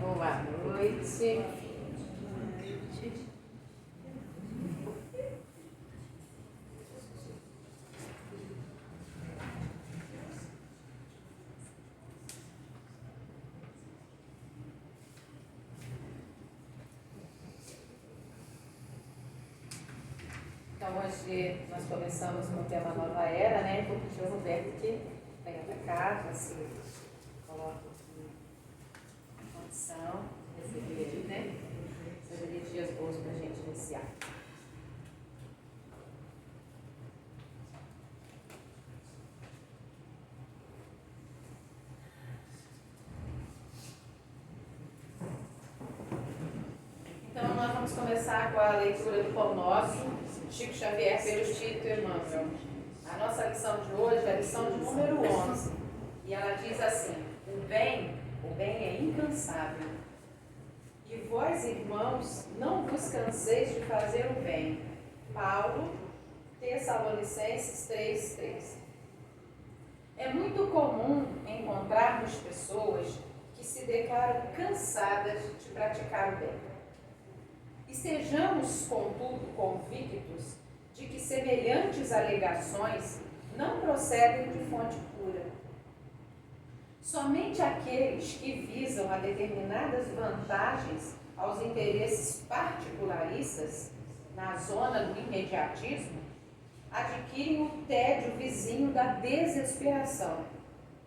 Boa noite. Então, hoje nós começamos com o tema Nova Era, né? Vou pedir ao Roberto que venha para cá, já se coloca aqui em condição, receber, né? Essas energias boas para a gente iniciar. Então, nós vamos começar com a leitura do Pão Nosso, Chico Xavier, Perustito e Emmanuel. A nossa lição de hoje é a lição de número 11. E ela diz assim: o bem é incansável. E vós, irmãos, não vos canseis de fazer o bem. Paulo, Tessalonicenses 3:3. É muito comum encontrarmos pessoas que se declaram cansadas de praticar o bem. Estejamos, contudo, convictos de que semelhantes alegações não procedem de fonte pura. Somente aqueles que visam a determinadas vantagens aos interesses particularistas, na zona do imediatismo, adquirem o tédio vizinho da desesperação,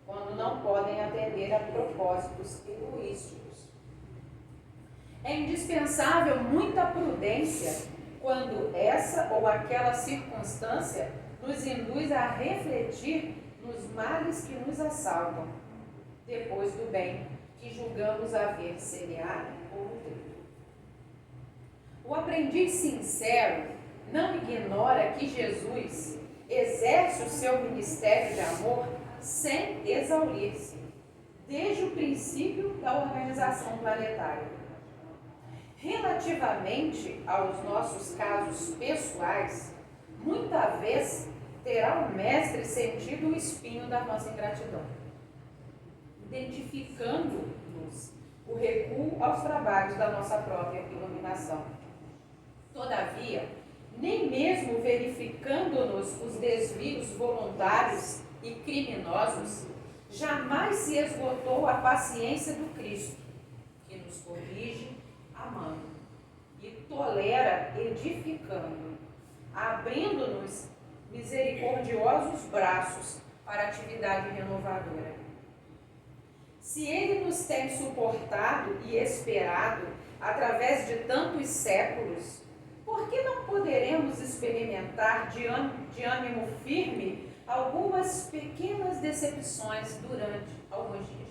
quando não podem atender a propósitos egoísticos. É indispensável muita prudência quando essa ou aquela circunstância nos induz a refletir nos males que nos assaltam, depois do bem que julgamos haver semeado ou nutrido. O aprendiz sincero não ignora que Jesus exerce o seu ministério de amor sem exaurir-se, desde o princípio da organização planetária. Relativamente aos nossos casos pessoais, muita vez terá o mestre sentido o espinho da nossa ingratidão, identificando-nos o recuo aos trabalhos da nossa própria iluminação. Todavia, nem mesmo verificando-nos os desvios voluntários e criminosos, jamais se esgotou a paciência do Cristo, que nos corrige amando e tolera edificando, abrindo-nos misericordiosos braços para a atividade renovadora. Se Ele nos tem suportado e esperado através de tantos séculos, por que não poderemos experimentar de ânimo firme algumas pequenas decepções durante alguns dias?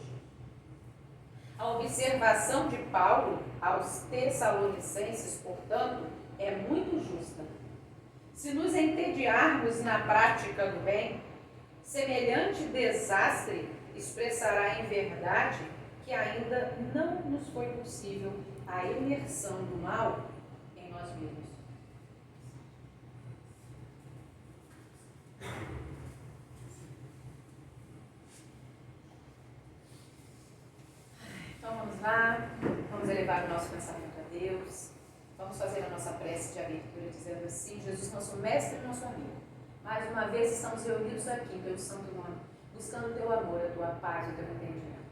A observação de Paulo aos Tessalonicenses, portanto, é muito justa. Se nos entediarmos na prática do bem, semelhante desastre expressará em verdade que ainda não nos foi possível a imersão do mal em nós mesmos. Então vamos lá, vamos elevar o nosso pensamento a Deus, vamos fazer a nossa prece de abertura dizendo assim: Jesus, nosso mestre e nosso amigo, mais uma vez estamos reunidos aqui em teu santo nome, buscando o teu amor, a tua paz, o teu entendimento.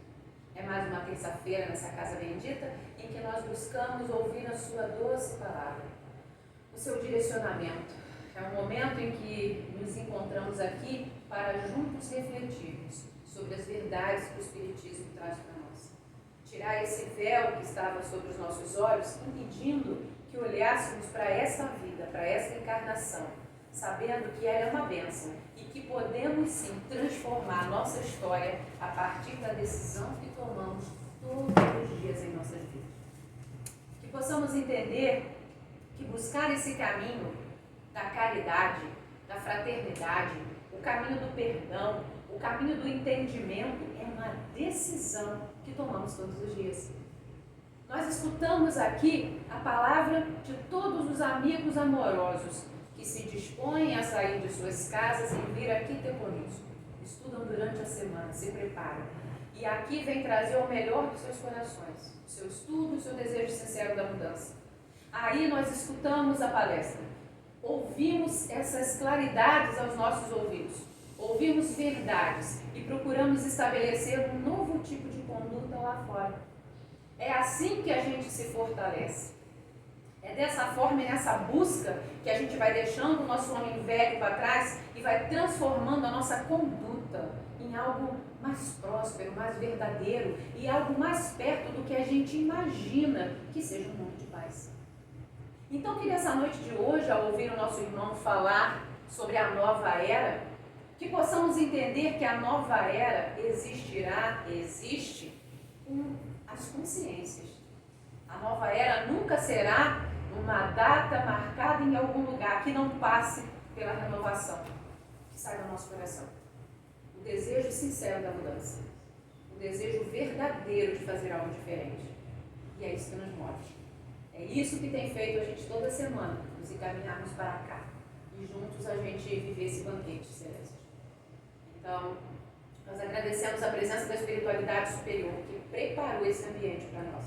É mais uma terça-feira nessa casa bendita em que nós buscamos ouvir a sua doce palavra, o seu direcionamento. É um momento em que nos encontramos aqui para juntos refletirmos sobre as verdades que o Espiritismo traz para nós. Tirar esse véu que estava sobre os nossos olhos, impedindo que olhássemos para esta vida, para esta encarnação, sabendo que ela é uma bênção e que podemos sim transformar a nossa história a partir da decisão que tomamos todos os dias em nossas vidas. Que possamos entender que buscar esse caminho da caridade, da fraternidade, o caminho do perdão, o caminho do entendimento é uma decisão que tomamos todos os dias. Nós escutamos aqui a palavra de todos os amigos amorosos que se dispõem a sair de suas casas e vir aqui ter conosco. Estudam durante a semana, se preparam. e aqui vem trazer o melhor dos seus corações, o seu estudo, o seu desejo sincero da mudança. Aí nós escutamos a palestra, ouvimos essas claridades aos nossos ouvidos, ouvimos verdades e procuramos estabelecer um novo tipo de conduta lá fora. É assim que a gente se fortalece. É dessa forma e nessa busca que a gente vai deixando o nosso homem velho para trás e vai transformando a nossa conduta em algo mais próspero, mais verdadeiro e algo mais perto do que a gente imagina que seja um mundo de paz. Então, que nessa noite de hoje, ao ouvir o nosso irmão falar sobre a nova era, que possamos entender que a nova era existe com as consciências. A nova era nunca será uma data marcada em algum lugar que não passe pela renovação, que sai do nosso coração. O desejo sincero da mudança, o desejo verdadeiro de fazer algo diferente. E é isso que nos move. É isso que tem feito a gente toda semana, nos encaminharmos para cá e juntos a gente viver esse banquete celeste. Então, nós agradecemos a presença da espiritualidade superior que preparou esse ambiente para nós.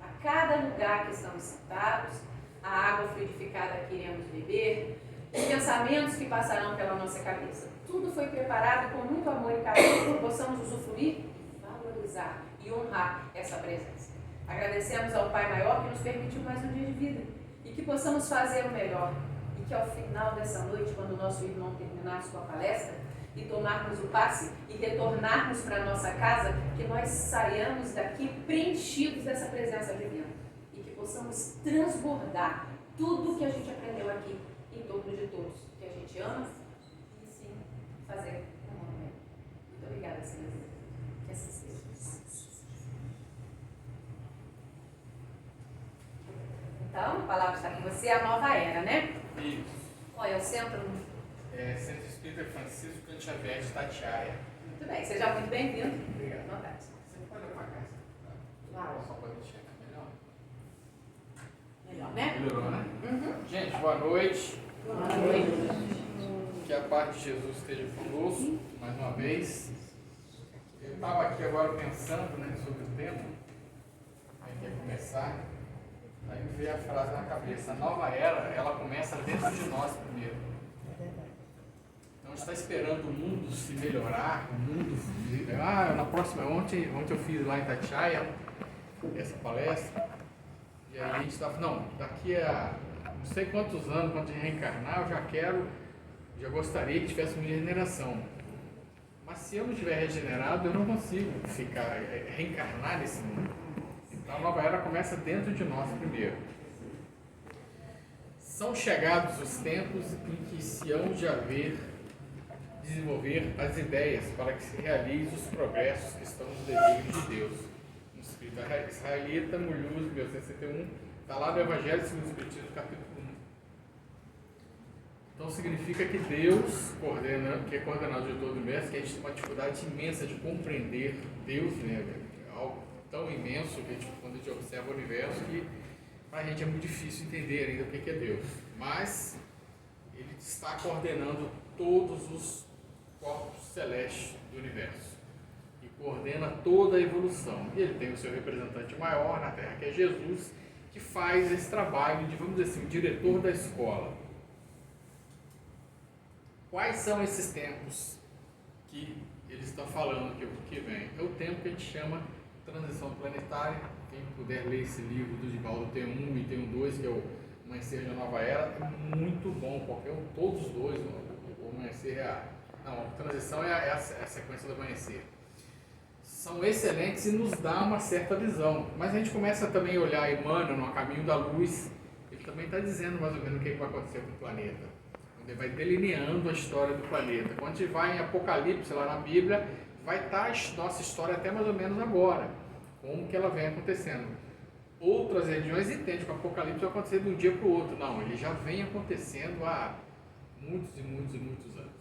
A cada lugar que estamos sentados, a água fluidificada que iremos beber, os pensamentos que passarão pela nossa cabeça. Tudo foi preparado com muito amor e carinho para que possamos usufruir, valorizar e honrar essa presença. Agradecemos ao Pai Maior que nos permitiu mais um dia de vida e que possamos fazer o melhor e que ao final dessa noite, quando o nosso irmão terminar sua palestra e tomarmos o passe e retornarmos para a nossa casa, que nós saiamos daqui preenchidos dessa presença divina e que possamos transbordar tudo que a gente aprendeu aqui em torno de todos, que a gente ama e sim fazer um mundo. Muito obrigada, Senhor. Que assim seja. Então, a palavra está com você, a nova era, né? Isso. Qual é o centro? Centro Espírita Francisco Cândido Xavier de Itatiaia. Muito bem, seja muito bem-vindo. Obrigado. Boa tarde. Você pode apagar essa? Claro. Só pode enxergar melhor. Melhor, né? Melhorou, né? Uhum. Gente, boa noite. Boa noite. Que a paz de Jesus esteja conosco mais uma vez. Eu estava aqui agora pensando, né, sobre o tema. Aí quer começar. Aí me veio a frase na cabeça: a nova era, ela começa dentro de nós primeiro. Então a gente está esperando o mundo se melhorar, o mundo. Na próxima, ontem eu fiz lá em Itatiaia essa palestra, e aí a gente estava, não, daqui a não sei quantos anos, quando a gente reencarnar, eu já gostaria que tivesse uma regeneração. Mas se eu não estiver regenerado, eu não consigo reencarnar nesse mundo. Então a nova era começa dentro de nós primeiro. São chegados os tempos em que se hão de desenvolver as ideias para que se realize os progressos que estão nos desígnios de Deus. No Espírito Israelita, Mulhus, 1961, está lá no Evangelho segundo o Espiritismo, capítulo 1. Então significa que Deus que é coordenador de todo o universo, que a gente tem uma dificuldade imensa de compreender Deus, né? Algo tão imenso que quando a gente observa o universo, que para a gente é muito difícil entender ainda o que é Deus. Mas Ele está coordenando todos os corpos celestes do universo e coordena toda a evolução. E Ele tem o seu representante maior na Terra, que é Jesus, que faz esse trabalho de, vamos dizer assim, o diretor da escola. Quais são esses tempos que eles estão falando que vem? É o tempo que a gente chama Transição Planetária. Quem puder ler esse livro do Divaldo, tem um e tem um 2, que é o Amanhecer da Nova Era, é muito bom, qualquer um, todos os dois. O Amanhecer a transição é a sequência do Amanhecer. São excelentes e nos dá uma certa visão. Mas a gente começa também a olhar Emmanuel no Caminho da Luz, ele também está dizendo mais ou menos o que vai acontecer com o planeta. Ele vai delineando a história do planeta. Quando a gente vai em Apocalipse, lá na Bíblia, vai estar a nossa história até mais ou menos agora, como que ela vem acontecendo. Outras religiões entendem que o Apocalipse vai acontecer de um dia para o outro. Não, ele já vem acontecendo há muitos e muitos e muitos anos.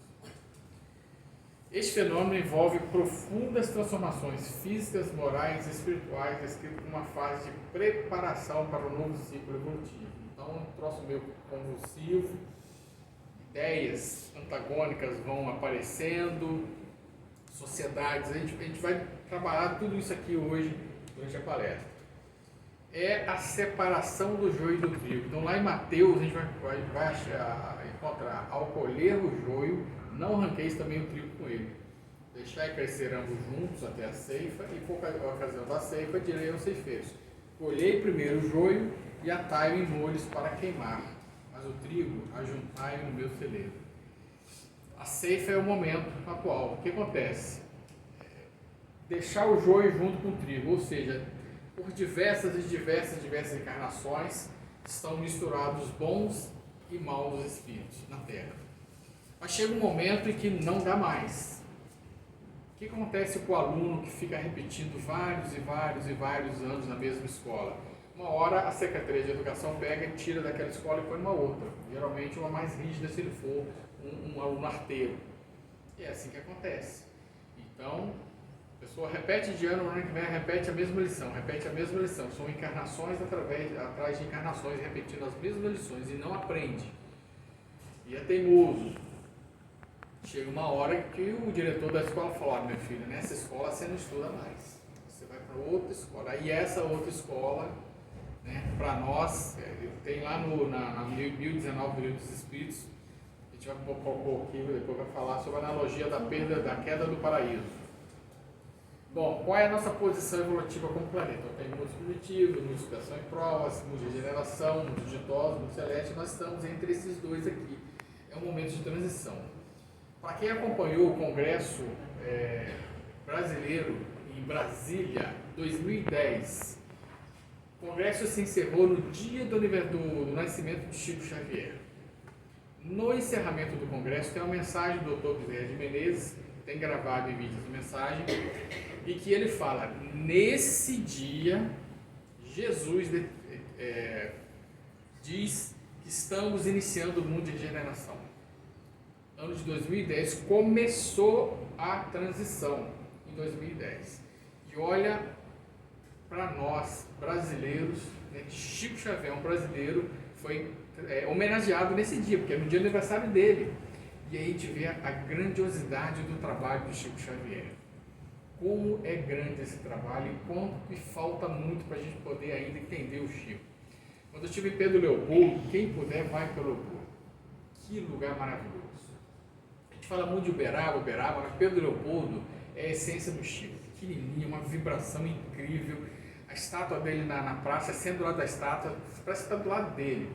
Este fenômeno envolve profundas transformações físicas, morais e espirituais, descrito como uma fase de preparação para o novo ciclo evolutivo. Então, um troço meio convulsivo, ideias antagônicas vão aparecendo, sociedades. A gente vai trabalhar tudo isso aqui hoje durante a palestra. É a separação do joio e do trigo. Então lá em Mateus a gente vai encontrar: ao colher o joio, não arranqueis também o trigo com ele. Deixai crescer ambos juntos até a ceifa, e por ocasião da ceifa direi aos ceifeiros: colhei primeiro o joio e atai-o em molhos para queimar, mas o trigo ajuntai-o no meu celeiro. A ceifa é o momento atual. O que acontece? Deixar o joio junto com o trigo, ou seja, por diversas encarnações estão misturados bons e maus espíritos na Terra. Mas chega um momento em que não dá mais. O que acontece com o aluno que fica repetindo vários anos na mesma escola? Uma hora a Secretaria de Educação pega e tira daquela escola e põe numa outra, geralmente uma mais rígida se ele for um aluno arteiro. E é assim que acontece. Então, a pessoa repete de ano que vem, repete a mesma lição. São encarnações atrás de encarnações, repetindo as mesmas lições e não aprende. E é teimoso. Chega uma hora que o diretor da escola fala: meu filho, nessa escola você não estuda mais. Você vai para outra escola. Aí essa outra escola, né, para nós, tem lá na 1019 do Livro dos Espíritos, a gente vai pôr aqui, depois vai falar sobre a analogia da queda do paraíso. Bom, qual é a nossa posição evolutiva como planeta? Então, tem mundo primitivo, mundo de expiação e provas, mundo de regeneração, mundo ditoso, mundo celeste. Nós estamos entre esses dois aqui. É um momento de transição. Para quem acompanhou o Congresso Brasileiro em Brasília, 2010, o Congresso se encerrou no dia do nascimento de Chico Xavier. No encerramento do Congresso tem uma mensagem do Dr. Bezerra de Menezes, tem gravado em vídeo essa mensagem, e que ele fala: nesse dia, Jesus diz que estamos iniciando o mundo de regeneração. Ano de 2010 começou a transição, em 2010. E olha para nós, brasileiros, né, Chico Xavier, um brasileiro, foi homenageado nesse dia, porque é no dia do aniversário dele. E aí a gente vê a grandiosidade do trabalho do Chico Xavier. Como é grande esse trabalho e quanto que falta muito para a gente poder ainda entender o Chico. Quando eu estive em Pedro Leopoldo, quem puder vai para o Leopoldo. Que lugar maravilhoso. A gente fala muito de Uberaba, mas Pedro Leopoldo é a essência do Chico. Pequenininho, uma vibração incrível. A estátua dele na praça, sendo do lado da estátua, parece que está do lado dele.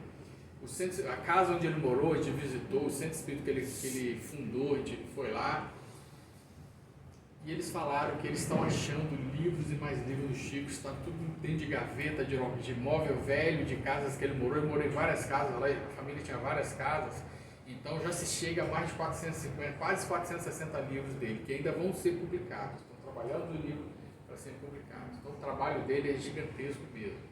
A casa onde ele morou, a gente visitou, o centro espírita que ele fundou, a gente foi lá. E eles falaram que eles estão achando livros e mais livros do Chico, está tudo dentro de gaveta, de móvel velho, de casas que ele morou em várias casas, lá a família tinha várias casas, então já se chega a mais de 450, quase 460 livros dele, que ainda vão ser publicados, estão trabalhando no livro para serem publicados, então o trabalho dele é gigantesco mesmo.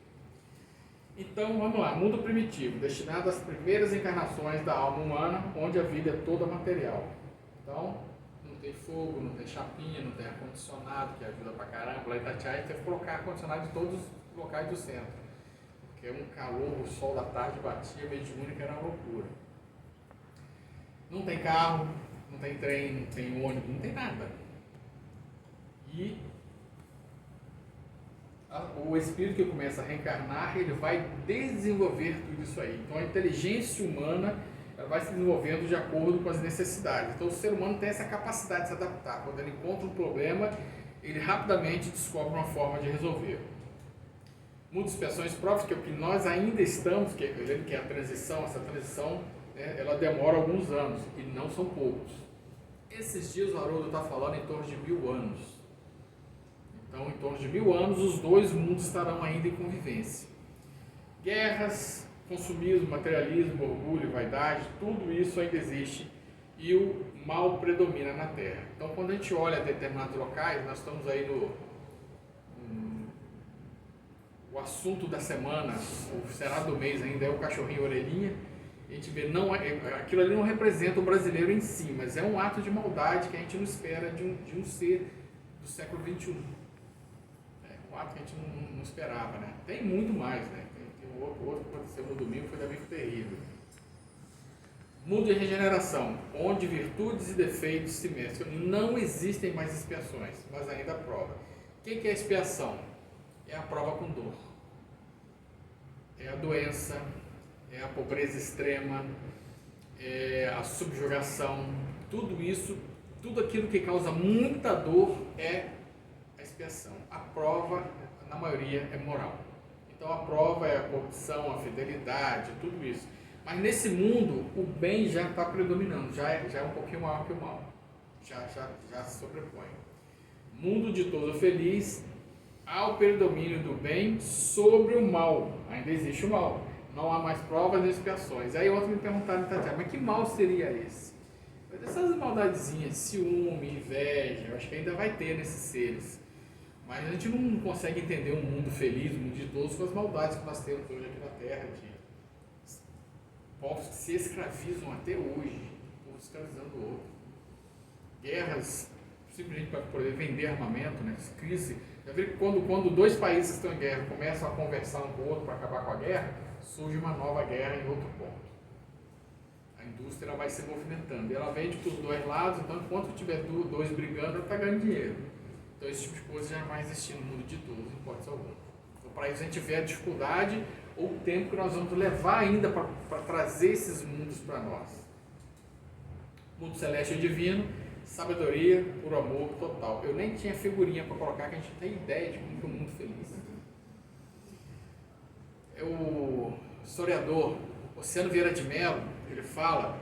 Então vamos lá, mundo primitivo, destinado às primeiras encarnações da alma humana, onde a vida é toda material. Então, não tem fogo, não tem chapinha, não tem ar-condicionado, que ajuda pra caramba. Lá em Itatiaia teve que colocar ar-condicionado em todos os locais do centro, porque um calor, o sol da tarde batia, mediúnica, era uma loucura. Não tem carro, não tem trem, não tem ônibus, não tem nada. E o espírito que começa a reencarnar, ele vai desenvolver tudo isso aí. Então a inteligência humana, ela vai se desenvolvendo de acordo com as necessidades. Então o ser humano tem essa capacidade de se adaptar. Quando ele encontra um problema, ele rapidamente descobre uma forma de resolver. Muitas expiações provas, que é o que nós ainda estamos, que é a transição, essa transição, né, ela demora alguns anos, e não são poucos. Esses dias o Haroldo está falando em torno de 1000 anos. Então, em torno de 1000 anos, os dois mundos estarão ainda em convivência. Guerras, consumismo, materialismo, orgulho, vaidade, tudo isso ainda existe e o mal predomina na Terra. Então, quando a gente olha determinados locais, nós estamos aí o assunto da semana, o será do mês ainda é o cachorrinho orelhinha. A gente vê, aquilo ali não representa o brasileiro em si, mas é um ato de maldade que a gente não espera de um ser do século XXI. Um ato que a gente não esperava, né? Tem muito mais, né? Tem outro que aconteceu no domingo, foi também terrível. Mundo de regeneração, onde virtudes e defeitos se mesclam. Não existem mais expiações, mas ainda há prova. O que é expiação? É a prova com dor. É a doença, é a pobreza extrema, é a subjugação. Tudo isso, tudo aquilo que causa muita dor é a expiação. A prova, na maioria, é moral. Então a prova é a corrupção, a fidelidade, tudo isso. Mas nesse mundo, o bem já está predominando, já é um pouquinho maior que o mal. Já se sobrepõe. Mundo ditoso feliz, há o predomínio do bem sobre o mal. Ainda existe o mal. Não há mais provas nem expiações. Aí outros me perguntaram, Tatiana, mas que mal seria esse? Mas essas maldadezinhas, ciúme, inveja, eu acho que ainda vai ter nesses seres. Mas a gente não consegue entender um mundo feliz, um mundo ditoso com as maldades que nós temos hoje aqui na Terra, de povos que se escravizam até hoje, um escravizando o outro. Guerras, simplesmente para poder vender armamento, né? Crise. Já viu que quando dois países que estão em guerra começam a conversar um com o outro para acabar com a guerra, surge uma nova guerra em outro ponto. A indústria vai se movimentando. Ela vende para os dois lados, então enquanto tiver dois brigando, ela está ganhando dinheiro. Então esse tipo de coisa já não vai existir no mundo de todos, em hipótese alguma. Então para isso a gente vê a dificuldade ou o tempo que nós vamos levar ainda para trazer esses mundos para nós. Mundo celeste e divino, sabedoria por amor total. Eu nem tinha figurinha para colocar, que a gente tem ideia de como que é um mundo feliz. O historiador Oceano Vieira de Mello, ele fala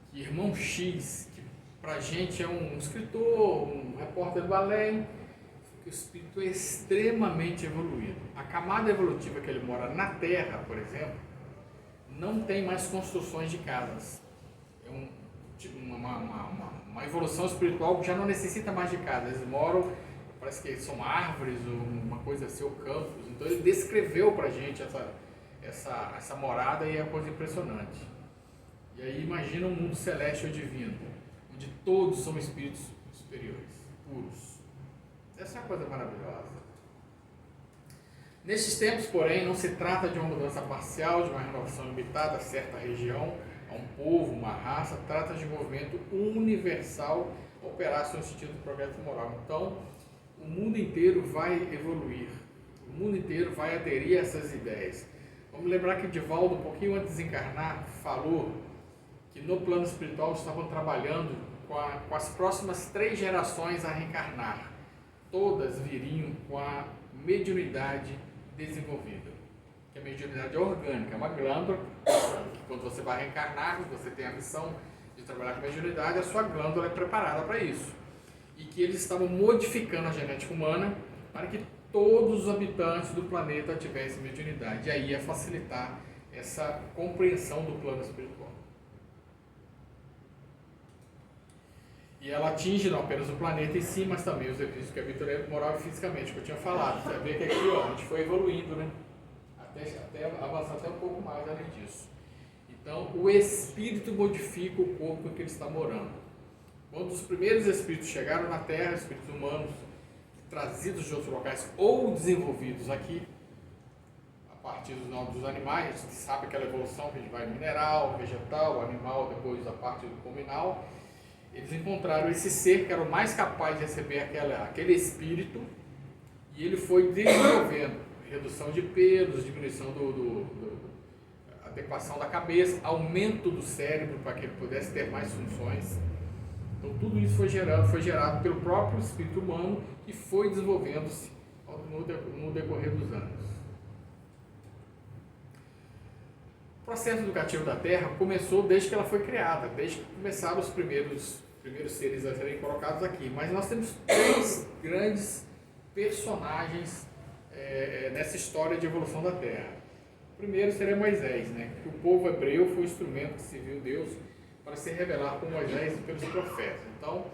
que Irmão X, que para a gente é um escritor, um repórter do além, que o espírito é extremamente evoluído. A camada evolutiva que ele mora na Terra, por exemplo, não tem mais construções de casas. É uma evolução espiritual que já não necessita mais de casa. Eles moram, parece que são árvores ou uma coisa assim, ou campos. Então ele descreveu para a gente essa morada e é uma coisa impressionante. E aí imagina um mundo celeste ou divino, onde todos são espíritos superiores, puros. Essa é uma coisa maravilhosa. Nestes tempos, porém, não se trata de uma mudança parcial, de uma renovação limitada a certa região, a um povo, uma raça, trata de um movimento universal operar no sentido do progresso moral. Então, o mundo inteiro vai evoluir, o mundo inteiro vai aderir a essas ideias. Vamos lembrar que Divaldo, um pouquinho antes de desencarnar, falou que no plano espiritual estavam trabalhando com as próximas 3 gerações a reencarnar. Todas viriam com a mediunidade desenvolvida, que a mediunidade é orgânica, é uma glândula, que quando você vai reencarnar, você tem a missão de trabalhar com a mediunidade, a sua glândula é preparada para isso. E que eles estavam modificando a genética humana para que todos os habitantes do planeta tivessem mediunidade, e aí ia facilitar essa compreensão do plano espiritual. E ela atinge não apenas o planeta em si, mas também os espíritos que habitam moral e fisicamente, que eu tinha falado. Você vê que aqui ó, a gente foi evoluindo, né? Até avançar até um pouco mais além disso. Então, o espírito modifica o corpo em que ele está morando. Quando os primeiros espíritos chegaram na Terra, espíritos humanos, trazidos de outros locais ou desenvolvidos aqui, a partir dos animais, a gente sabe aquela evolução que a gente vai mineral, vegetal, animal, depois a parte do comunal. Eles encontraram esse ser que era o mais capaz de receber aquele espírito, e ele foi desenvolvendo redução de pelos, diminuição adequação da cabeça, aumento do cérebro para que ele pudesse ter mais funções. Então tudo isso foi gerado pelo próprio espírito humano, que foi desenvolvendo-se no decorrer dos anos. O processo educativo da Terra começou desde que ela foi criada, desde que começaram os primeiros seres a serem colocados aqui. Mas nós temos 3 grandes personagens nessa história de evolução da Terra. O primeiro seria Moisés, né? Que o povo hebreu foi o instrumento que serviu Deus para se revelar com Moisés e pelos profetas. Então,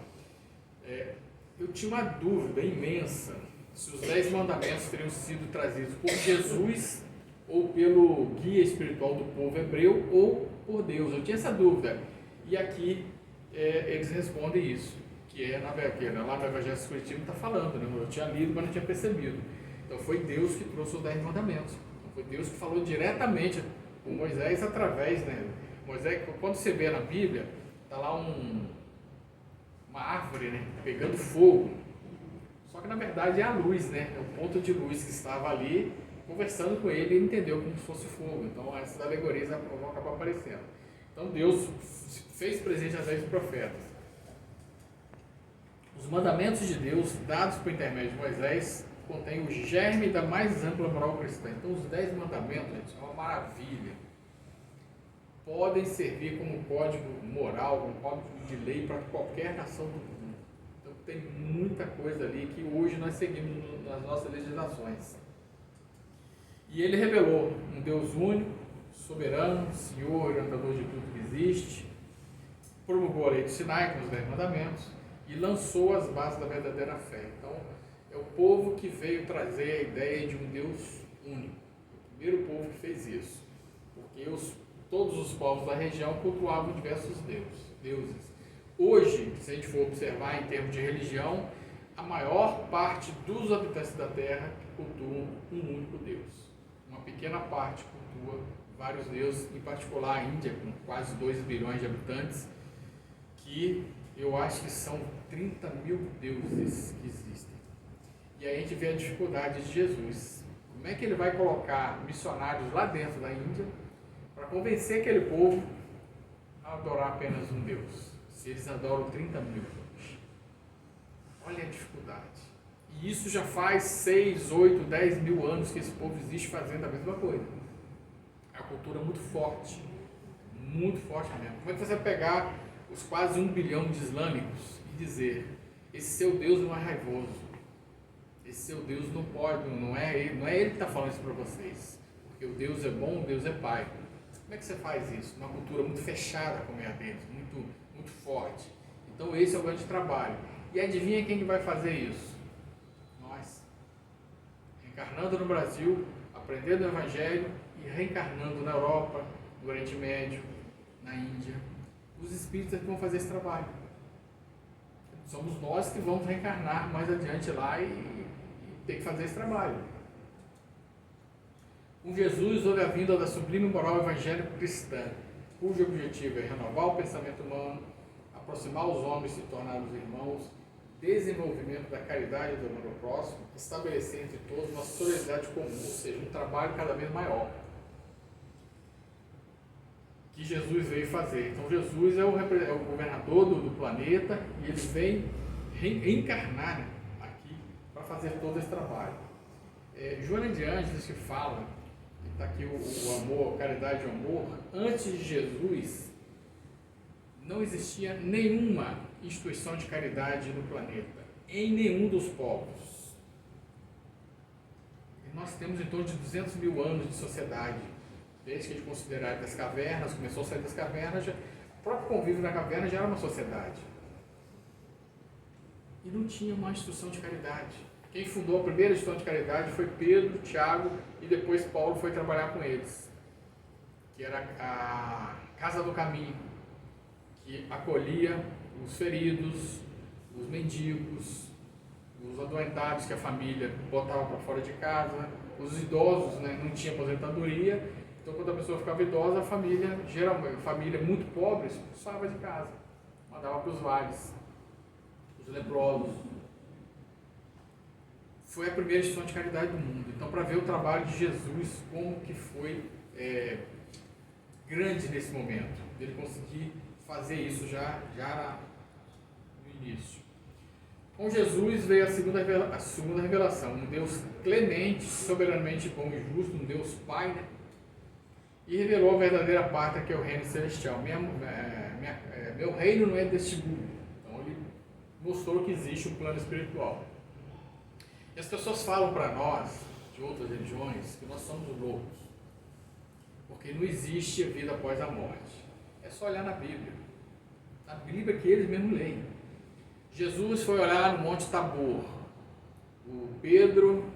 eu tinha uma dúvida imensa se os 10 mandamentos teriam sido trazidos por Jesus ou pelo guia espiritual do povo hebreu ou por Deus. Eu tinha essa dúvida. E aqui eles respondem isso, que lá no Evangelho Espiritismo está falando, né? Eu tinha lido, mas não tinha percebido. Então foi Deus que trouxe os 10 mandamentos. Então, foi Deus que falou diretamente com Moisés através, né? Moisés, quando você vê na Bíblia, está lá uma árvore, né, pegando fogo. Só que na verdade é a luz, né? É o ponto de luz que estava ali conversando com ele e ele entendeu como se fosse fogo. Então essas alegorias vão acabar aparecendo. Então Deus fez presente através dos profetas. Os mandamentos de Deus, dados por intermédio de Moisés, contêm o germe da mais ampla moral cristã. Então os 10 mandamentos, gente, são uma maravilha. Podem servir como código moral, como código de lei para qualquer nação do mundo. Então tem muita coisa ali que hoje nós seguimos nas nossas legislações. E ele revelou um Deus único, soberano, Senhor, orientador de tudo que existe, promulgou a lei do Sinai com os 10 mandamentos e lançou as bases da verdadeira fé. Então é o povo que veio trazer a ideia de um Deus único. O primeiro povo que fez isso. Porque todos os povos da região cultuavam diversos deuses. Hoje, se a gente for observar em termos de religião, a maior parte dos habitantes da Terra cultuam um único Deus. Uma pequena parte cultua vários deuses, em particular a Índia, com quase 2 bilhões de habitantes, que eu acho que são 30 mil deuses que existem. E aí a gente vê a dificuldade de Jesus. Como é que ele vai colocar missionários lá dentro da Índia para convencer aquele povo a adorar apenas um Deus, se eles adoram 30 mil? Olha a dificuldade. E isso já faz 6, 8, 10 mil anos que esse povo existe fazendo a mesma coisa. É uma cultura muito forte mesmo. Como é que você vai pegar os quase 1 bilhão de islâmicos e dizer: esse seu Deus não é raivoso, esse seu Deus não pode, não é ele que está falando isso para vocês, porque o Deus é bom, o Deus é Pai. Como é que você faz isso? Uma cultura muito fechada como é a deles, muito forte. Então esse é o grande trabalho. E adivinha quem que vai fazer isso? Nós. Reencarnando no Brasil, aprendendo o Evangelho e reencarnando na Europa, no Oriente Médio, na Índia. Os espíritas que vão fazer esse trabalho. Somos nós que vamos reencarnar mais adiante lá e ter que fazer esse trabalho. Com Jesus houve a vinda da sublime moral evangélica cristã, cujo objetivo é renovar o pensamento humano, aproximar os homens e se tornar os irmãos, desenvolvimento da caridade e do amor ao próximo, estabelecer entre todos uma solidariedade comum, ou seja, um trabalho cada vez maior que Jesus veio fazer. Então Jesus é o governador do planeta e ele vem reencarnar aqui para fazer todo esse trabalho. Joana de Ângeles que fala, está aqui o amor, a caridade e o amor, antes de Jesus não existia nenhuma instituição de caridade no planeta, em nenhum dos povos. E nós temos em torno de 200 mil anos de sociedade, desde que a gente considerar das cavernas, começou a sair das cavernas, o próprio convívio na caverna já era uma sociedade. E não tinha uma instituição de caridade. Quem fundou a primeira instituição de caridade foi Pedro, Tiago e depois Paulo foi trabalhar com eles, que era a Casa do Caminho, que acolhia os feridos, os mendigos, os adoentados que a família botava para fora de casa, os idosos, né, não tinha aposentadoria, então quando a pessoa ficava idosa, a família, geralmente, família muito pobre, expulsava de casa, mandava para os vales, os leprosos. Foi a primeira instituição de caridade do mundo. Então, para ver o trabalho de Jesus, como que foi grande nesse momento, ele conseguir fazer isso já no início. Com Jesus veio a segunda revelação, um Deus clemente, soberanamente bom e justo, um Deus Pai, né? E revelou a verdadeira pátria que é o reino celestial. Meu reino não é deste mundo. Então ele mostrou que existe um plano espiritual. E as pessoas falam para nós, de outras religiões, que nós somos loucos, porque não existe a vida após a morte. É só olhar na Bíblia. Na Bíblia que eles mesmos leem. Jesus foi olhar no Monte Tabor. O Pedro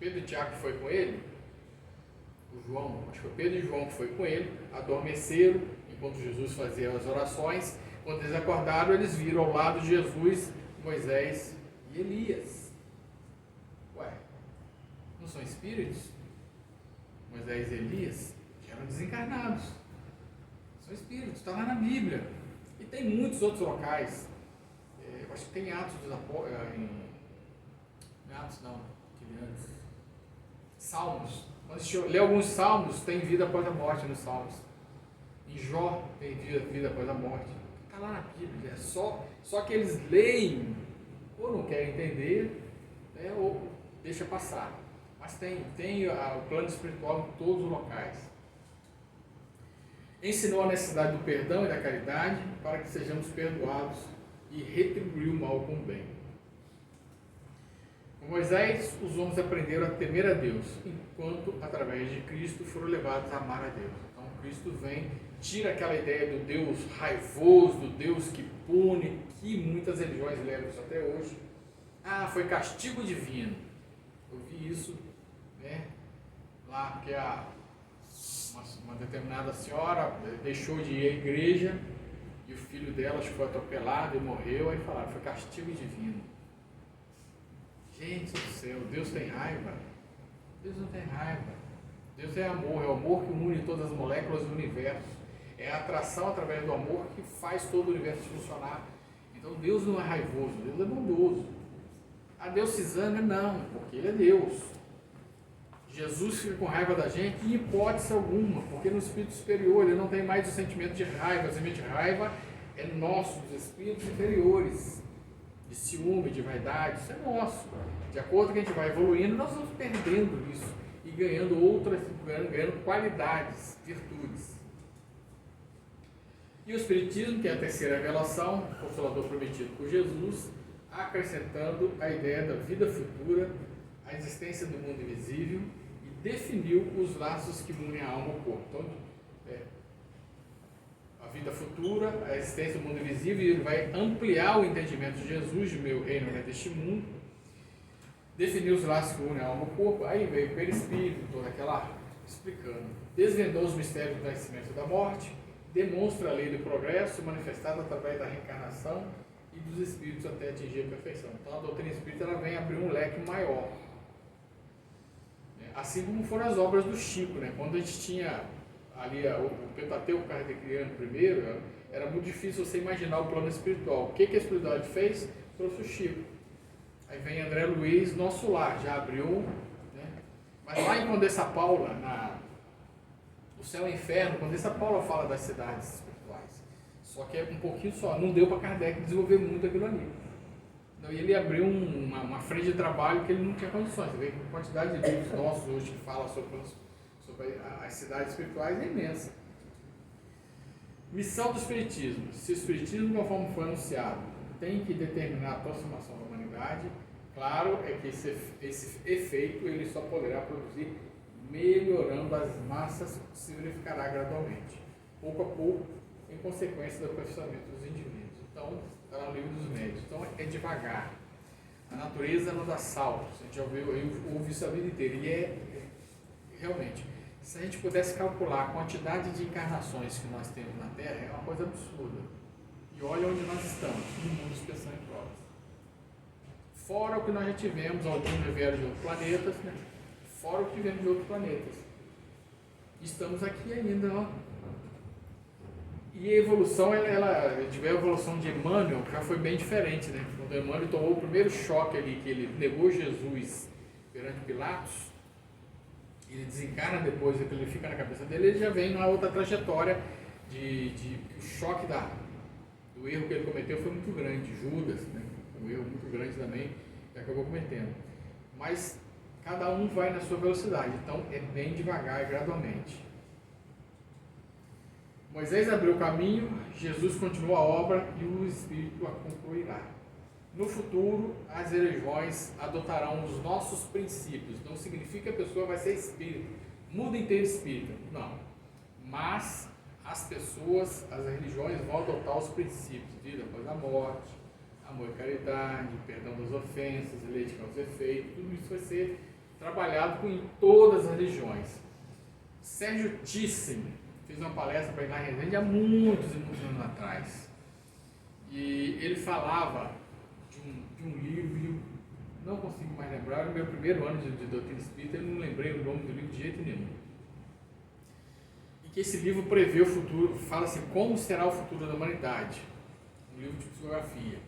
e Tiago que foi com ele, o João, acho que foi Pedro e João que foi com ele, adormeceram enquanto Jesus fazia as orações. Quando eles acordaram, eles viram ao lado de Jesus Moisés e Elias. Ué, não são espíritos? Moisés e Elias eram desencarnados. São espíritos, está lá na Bíblia. E tem muitos outros locais. Eu acho que tem Atos dos Apóstolos, Atos não, antes. Salmos. Quando a gente lê alguns salmos, tem vida após a morte nos salmos. Em Jó tem vida após a morte. Está lá na Bíblia. Só que eles leem, ou não querem entender, né, ou deixa passar. Mas tem o plano espiritual em todos os locais. Ensinou a necessidade do perdão e da caridade para que sejamos perdoados e retribuir o mal com o bem. Com Moisés, os homens aprenderam a temer a Deus, enquanto, através de Cristo, foram levados a amar a Deus. Então, Cristo vem, tira aquela ideia do Deus raivoso, do Deus que pune, que muitas religiões levam isso até hoje. Ah, foi castigo divino. Eu vi isso, né, lá, porque uma determinada senhora deixou de ir à igreja e o filho dela foi atropelado e morreu, aí falaram, foi castigo divino. Gente do céu, Deus tem raiva? Deus não tem raiva. Deus é amor, é o amor que une todas as moléculas do universo. É a atração através do amor que faz todo o universo funcionar. Então Deus não é raivoso, Deus é bondoso. A Deus se zanga? Não, porque Ele é Deus. Jesus fica com raiva da gente em hipótese alguma, porque no espírito superior ele não tem mais o sentimento de raiva. O sentimento de raiva é nosso, dos espíritos inferiores, de ciúme, de vaidade, isso é nosso. De acordo com que a gente vai evoluindo, nós vamos perdendo isso e ganhando outras, ganhando qualidades, virtudes. E o Espiritismo, que é a terceira revelação, o Consolador prometido por Jesus, acrescentando a ideia da vida futura, a existência do mundo invisível, e definiu os laços que unem a alma ao corpo. Então, a vida futura, a existência do mundo invisível, e ele vai ampliar o entendimento de Jesus, de meu reino não é deste mundo, definiu os laços que unem a alma ao corpo, aí veio o perispírito, toda aquela explicando, desvendou os mistérios do nascimento e da morte, demonstra a lei do progresso manifestada através da reencarnação e dos espíritos até atingir a perfeição. Então a doutrina espírita ela vem abrir um leque maior. Assim como foram as obras do Chico, né? Quando a gente tinha ali o Pentateuco kardeciano primeiro, era muito difícil você imaginar o plano espiritual. O que a espiritualidade fez? Trouxe o Chico. Aí vem André Luiz, Nosso Lar, já abriu, né? Mas lá em Condessa Paula, o Céu e o Inferno, Condessa Paula fala das cidades espirituais. Só que é um pouquinho só, não deu para Kardec desenvolver muito aquilo ali. Então, ele abriu uma frente de trabalho que ele não tinha condições. Você vê que a quantidade de livros nossos hoje que falam sobre as cidades espirituais é imensa. Missão do Espiritismo. Se o Espiritismo, conforme foi anunciado, tem que determinar a aproximação da humanidade, claro é que esse efeito ele só poderá produzir melhorando as massas, se verificará gradualmente, pouco a pouco, em consequência do aperfeiçoamento dos indivíduos. Então, está no livro dos médios. Então, é devagar. A natureza não dá saltos. A gente já ouve isso a vida inteira. E realmente, se a gente pudesse calcular a quantidade de encarnações que nós temos na Terra, é uma coisa absurda. E olha onde nós estamos, no mundo de expressão e provas. Fora o que nós já tivemos, alguns vieram de outros planetas, né? Fora o que vemos de outros planetas. Estamos aqui ainda, ó. E a evolução, a evolução de Emmanuel já foi bem diferente, né? Quando Emmanuel tomou o primeiro choque ali, que ele negou Jesus perante Pilatos, ele desencarna depois, ele fica na cabeça dele, ele já vem numa outra trajetória o choque do erro que ele cometeu foi muito grande. Judas, né? Um erro muito grande também, que acabou cometendo. Mas cada um vai na sua velocidade, então é bem devagar e gradualmente. Moisés abriu o caminho, Jesus continuou a obra e o Espírito a concluirá. No futuro, as religiões adotarão os nossos princípios. Não significa que a pessoa vai ser espírita, mundo inteiro espírita, não. Mas as pessoas, as religiões vão adotar os princípios, vida após a morte, amor e caridade, perdão das ofensas, lei de causa e efeito, tudo isso vai ser trabalhado em todas as religiões. Sérgio Thyssen fez uma palestra para ir lá em Resende há muitos e muitos anos atrás. E ele falava de um livro, não consigo mais lembrar, no meu primeiro ano de doutrina espírita, eu não lembrei o nome do livro de jeito nenhum. E que esse livro prevê o futuro, fala assim, como será o futuro da humanidade, um livro de psicografia.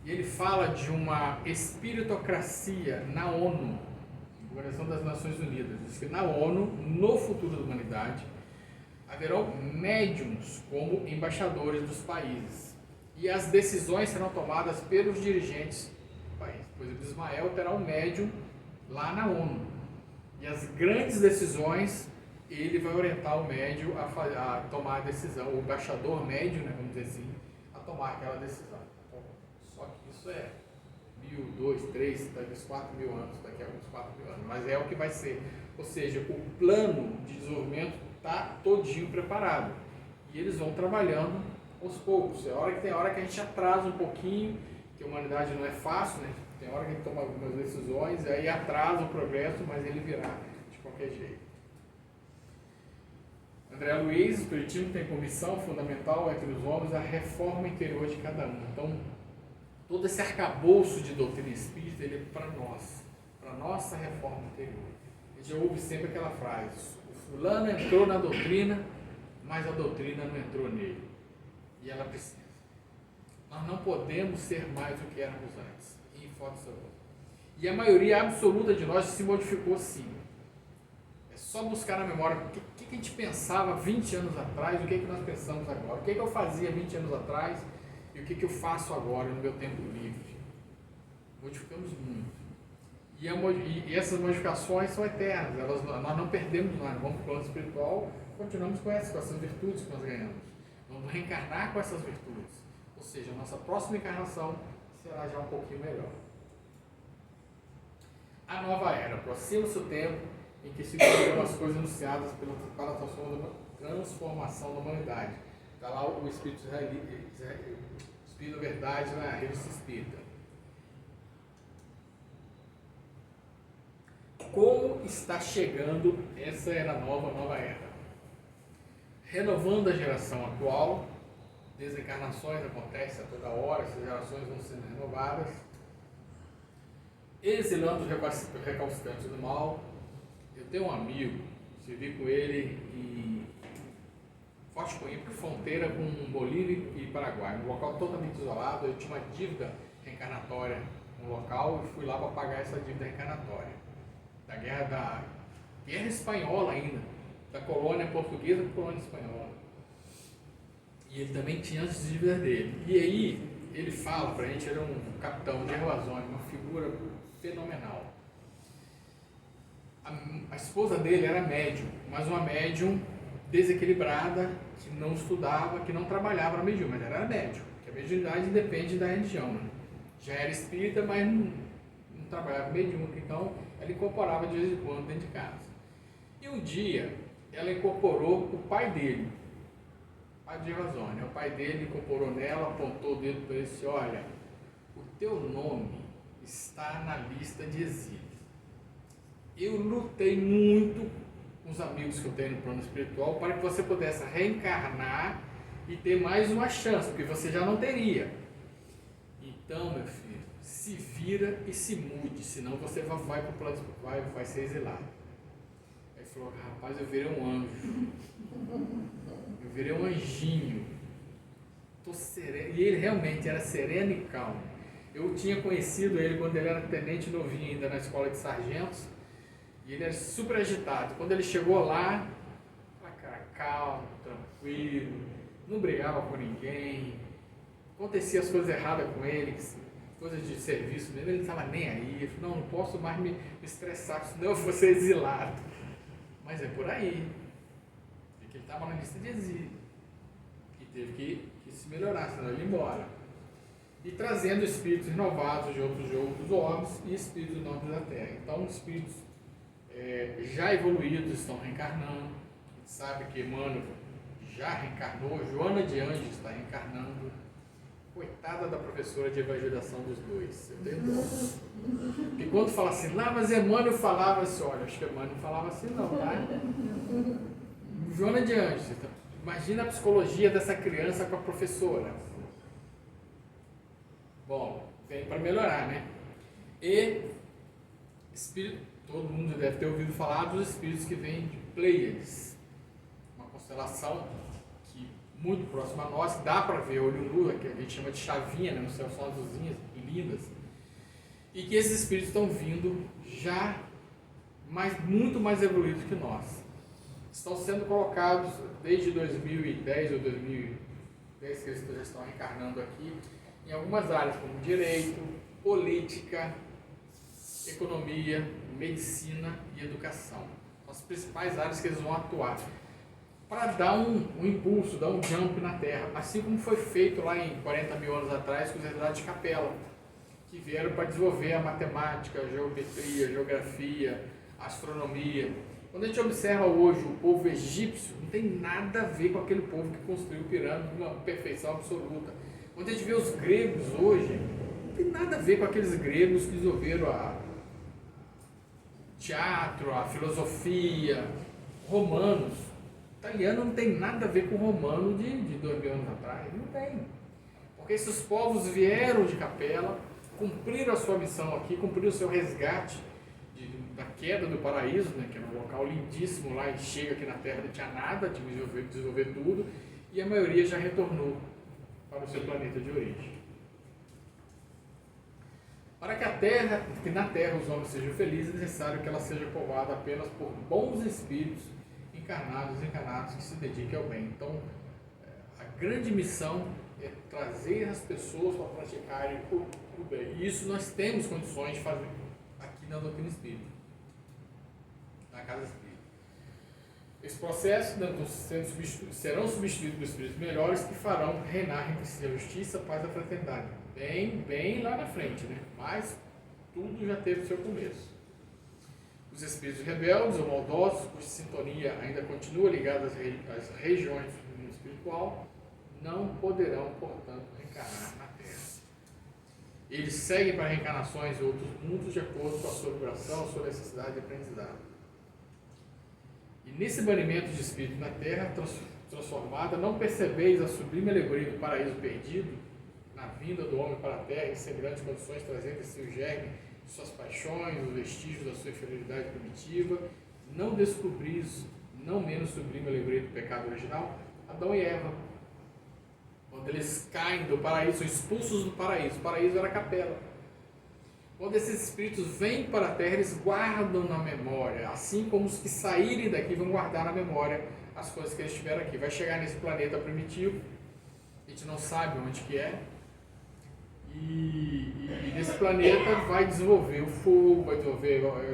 E ele fala de uma espiritocracia na ONU, Organização das Nações Unidas. Diz que na ONU, no futuro da humanidade, haverão médiums como embaixadores dos países. E as decisões serão tomadas pelos dirigentes do país. Por exemplo, Ismael terá um médium lá na ONU. E as grandes decisões, ele vai orientar o médium a tomar a decisão, o embaixador médium, né, vamos dizer assim, a tomar aquela decisão. Só que isso é 1.000, 2, 3, talvez 4 mil anos, daqui a uns 4 mil anos. Mas é o que vai ser. Ou seja, o plano de desenvolvimento está todinho preparado. E eles vão trabalhando aos poucos. Tem hora que a gente atrasa um pouquinho, que a humanidade não é fácil, né? Tem hora que a gente toma algumas decisões, e aí atrasa o progresso, mas ele virá de qualquer jeito. André Luiz, o Espiritismo tem como missão fundamental entre os homens a reforma interior de cada um. Então, todo esse arcabouço de doutrina espírita, ele é para nós, para a nossa reforma interior. A gente ouve sempre aquela frase, o fulano entrou na doutrina, mas a doutrina não entrou nele. E ela precisa. Nós não podemos ser mais do que éramos antes. Em foto e a maioria absoluta de nós se modificou sim. É só buscar na memória o que a gente pensava 20 anos atrás, o que nós pensamos agora, o que eu fazia 20 anos atrás e o que eu faço agora no meu tempo livre. Modificamos muito. E essas modificações são eternas, nós não perdemos nada. Vamos para o plano espiritual, continuamos com essas virtudes que nós ganhamos. Vamos reencarnar com essas virtudes. Ou seja, a nossa próxima encarnação será já um pouquinho melhor. A nova era. Aproxima-se o tempo em que se cumpriram as coisas anunciadas para a transformação da humanidade. Está lá o Espírito da Verdade na Revista Espírita. Como está chegando essa era nova era? Renovando a geração atual, desencarnações acontecem a toda hora, essas gerações vão sendo renovadas, exilando os recalcitrantes do mal. Eu tenho um amigo, estive com ele em Forte Coimbra, fronteira com Bolívia e Paraguai, um local totalmente isolado. Eu tinha uma dívida reencarnatória no local e fui lá para pagar essa dívida reencarnatória. Da guerra espanhola ainda, da colônia portuguesa para a colônia espanhola. E ele também tinha as dívidas dele. E aí ele fala para a gente, ele era um capitão de Erwazone, uma figura fenomenal. A esposa dele era médium, mas uma médium desequilibrada, que não estudava, que não trabalhava na mediúnica, mas ela era médium, porque a mediunidade depende da religião, né? Já era espírita, mas não trabalhava mediúnica, então ela incorporava de vez em quando dentro de casa. E um dia ela incorporou o pai dele, o pai de Erwazone. O pai dele incorporou nela, apontou o dedo para ele e disse: olha, o teu nome está na lista de exílio. Eu lutei muito com os amigos que eu tenho no plano espiritual para que você pudesse reencarnar e ter mais uma chance, porque você já não teria. Então, meu filho, se vira e se mude, senão você vai para o plano espiritual, vai ser exilado. Aí ele falou: rapaz, eu virei um anjo, eu virei um anjinho, tô sereno. E ele realmente era sereno e calmo. Eu tinha conhecido ele quando ele era tenente novinho ainda na escola de sargentos, e ele era super agitado. Quando ele chegou lá, cara, calmo, tranquilo, não brigava com ninguém, acontecia as coisas erradas com ele, coisas de serviço dele, ele não estava nem aí. Ele falou: não posso mais me estressar, senão eu vou ser exilado. Mas é por aí, porque ele estava na lista de exílio e teve que se melhorar, senão ele ia embora. E trazendo espíritos renovados de outros orbes e espíritos novos da Terra. Então, espíritos já evoluídos estão reencarnando. A gente sabe que Emmanuel já reencarnou, Joana de Anjos está reencarnando. Coitada da professora de evangelização dos dois. Eu tenho dó. Porque quando fala assim, lá, mas Emmanuel falava assim, olha, acho que Emmanuel não falava assim não, tá? Joana de Anjos, imagina a psicologia dessa criança com a professora. Bom, vem para melhorar, né? E espírito, todo mundo deve ter ouvido falar dos espíritos que vêm de Pleiades, uma constelação que muito próxima a nós, dá para ver olho nu, que a gente chama de chavinha, né? No céu são as luzinhas lindas, e que esses espíritos estão vindo já muito mais evoluídos que nós. Estão sendo colocados desde 2010 ou 2010 que eles já estão reencarnando aqui, em algumas áreas como direito, política, economia, medicina e educação. São as principais áreas que eles vão atuar para dar um impulso, dar um jump na Terra, assim como foi feito lá em 40 mil anos atrás com os herdados de Capela, que vieram para desenvolver a matemática, a geometria, a geografia, a astronomia. Quando a gente observa hoje o povo egípcio, não tem nada a ver com aquele povo que construiu pirâmide de uma perfeição absoluta. Quando a gente vê os gregos hoje, não tem nada a ver com aqueles gregos que desenvolveram o teatro, a filosofia, romanos. O italiano não tem nada a ver com o romano de 2000 anos atrás, não tem. Porque esses povos vieram de Capela, cumpriram a sua missão aqui, cumpriram o seu resgate da queda do paraíso, né, que era um local lindíssimo lá, e chega aqui na Terra não tinha nada de desenvolver tudo, e a maioria já retornou para o seu planeta de origem. Para que na Terra os homens sejam felizes, é necessário que ela seja povoada apenas por bons espíritos encarnados e encarnados que se dediquem ao bem. Então, a grande missão é trazer as pessoas para praticarem o bem. E isso nós temos condições de fazer aqui na doutrina espírita, na casa espírita. Esse processo serão substituídos por espíritos melhores que farão reinar entre si a justiça, a paz e a fraternidade. Bem lá na frente, né? Mas tudo já teve o seu começo. Os espíritos rebeldes ou maldosos, cuja sintonia ainda continua ligada às regiões do mundo espiritual, não poderão, portanto, reencarnar na Terra. Eles seguem para reencarnações em outros mundos de acordo com a sua vibração, a sua necessidade de aprendizado. E nesse banimento de espírito na Terra transformada, não percebeis a sublime alegoria do paraíso perdido, na vinda do homem para a Terra, em semelhantes condições, trazendo em si o germe de suas paixões, os vestígios da sua inferioridade primitiva? Não descobris, não menos sublime alegoria do pecado original, Adão e Eva, quando eles caem do paraíso, são expulsos do paraíso. O paraíso era a Capela. Quando esses espíritos vêm para a Terra, eles guardam na memória, assim como os que saírem daqui vão guardar na memória as coisas que eles tiveram aqui. Vai chegar nesse planeta primitivo, a gente não sabe onde que é, e nesse planeta vai desenvolver o fogo,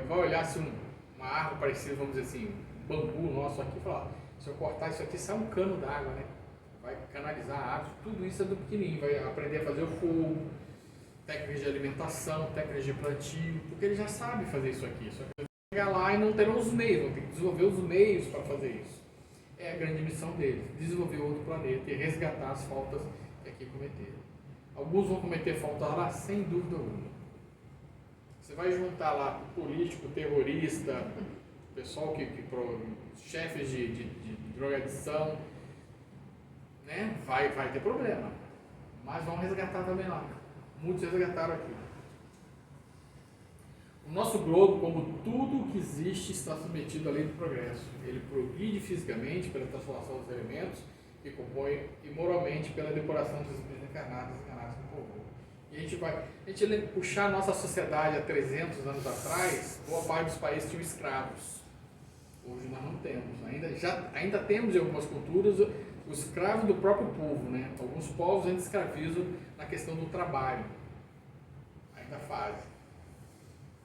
vai olhar se uma árvore parecida, vamos dizer assim, um bambu nosso aqui, e falar, se eu cortar isso aqui, sai um cano d'água, né? Vai canalizar a árvore, tudo isso é do pequenininho, vai aprender a fazer o fogo, técnicas de alimentação, técnicas de plantio, porque ele já sabe fazer isso aqui, só que ele vai chegar lá e não terão os meios, vão ter que desenvolver os meios para fazer isso. É a grande missão deles, desenvolver outro planeta e resgatar as faltas que aqui cometeram. Alguns vão cometer falta lá, sem dúvida alguma. Você vai juntar lá político, terrorista, pessoal chefes de drogadição, né? Vai ter problema, mas vão resgatar também lá. Muitos resgataram aqui. O nosso globo, como tudo que existe, está submetido à lei do progresso. Ele progride fisicamente pela transformação dos elementos que compõem e moralmente pela depuração dos espíritos encarnados no povo. E a gente puxar a nossa sociedade há 300 anos atrás, boa parte dos países tinham escravos. Hoje nós não temos. Ainda temos em algumas culturas o escravo do próprio povo, né? Alguns povos ainda escravizam na questão do trabalho. Ainda fazem.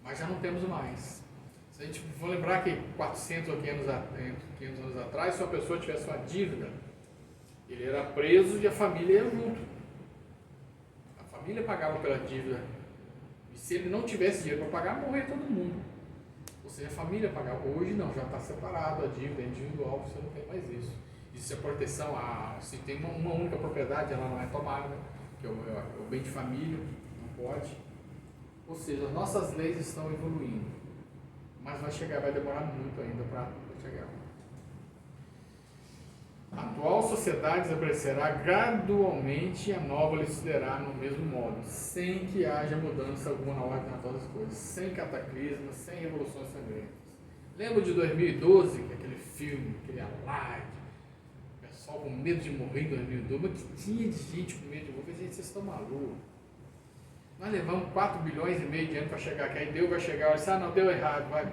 Mas já não temos mais. Se a gente for lembrar que 400 ou 500 anos atrás, se uma pessoa tivesse uma dívida, ele era preso e a família ia junto. A família pagava pela dívida. E se ele não tivesse dinheiro para pagar, morria todo mundo. Ou seja, a família pagava. Hoje não, já está separado a dívida, é individual, você não tem mais isso. Isso é proteção, se tem uma única propriedade, ela não é tomada, que é o bem de família, não pode. Ou seja, as nossas leis estão evoluindo, mas vai demorar muito ainda para chegar. A atual sociedade desaparecerá gradualmente e a nova lhe sucederá no mesmo modo, sem que haja mudança alguma na ordem natural das coisas, sem cataclismas, sem revoluções sangrentas. Lembra de 2012, aquele filme, aquele alarde, pessoal com medo de morrer em 2012, mas que tinha de gente com medo de morrer, gente, vocês estão malucos. Nós levamos 4 bilhões e meio de anos para chegar aqui, aí Deus vai chegar e vai dizer, não, deu errado, vai,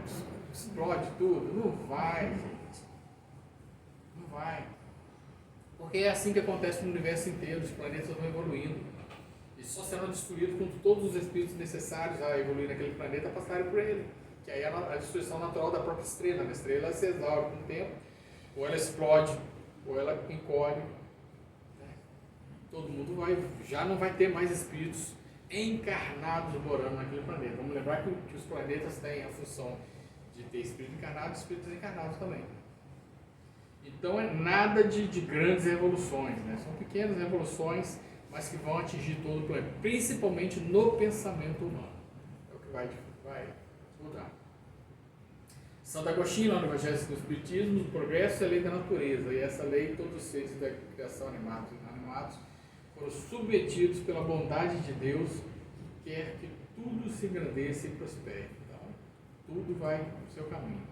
explode tudo. Não vai, gente. Não vai. Porque é assim que acontece no universo inteiro, os planetas vão evoluindo. E só serão destruídos quando todos os espíritos necessários a evoluir naquele planeta passarem por ele. Que aí é a destruição natural da própria estrela. A estrela se exaure com o tempo, ou ela explode, ou ela encolhe. Todo mundo já não vai ter mais espíritos encarnados morando naquele planeta. Vamos lembrar que os planetas têm a função de ter espírito encarnado e espíritos encarnados também. Então é nada de grandes revoluções, né? São pequenas revoluções, mas que vão atingir todo o planeta, principalmente no pensamento humano. É o que vai mudar. Santo Agostinho, lá no Evangelho do Espiritismo, o progresso é a lei da natureza, e essa lei todos os seres da criação animados e inanimados foram submetidos pela bondade de Deus, que quer que tudo se engrandeça e prospere. Então, tudo vai no seu caminho.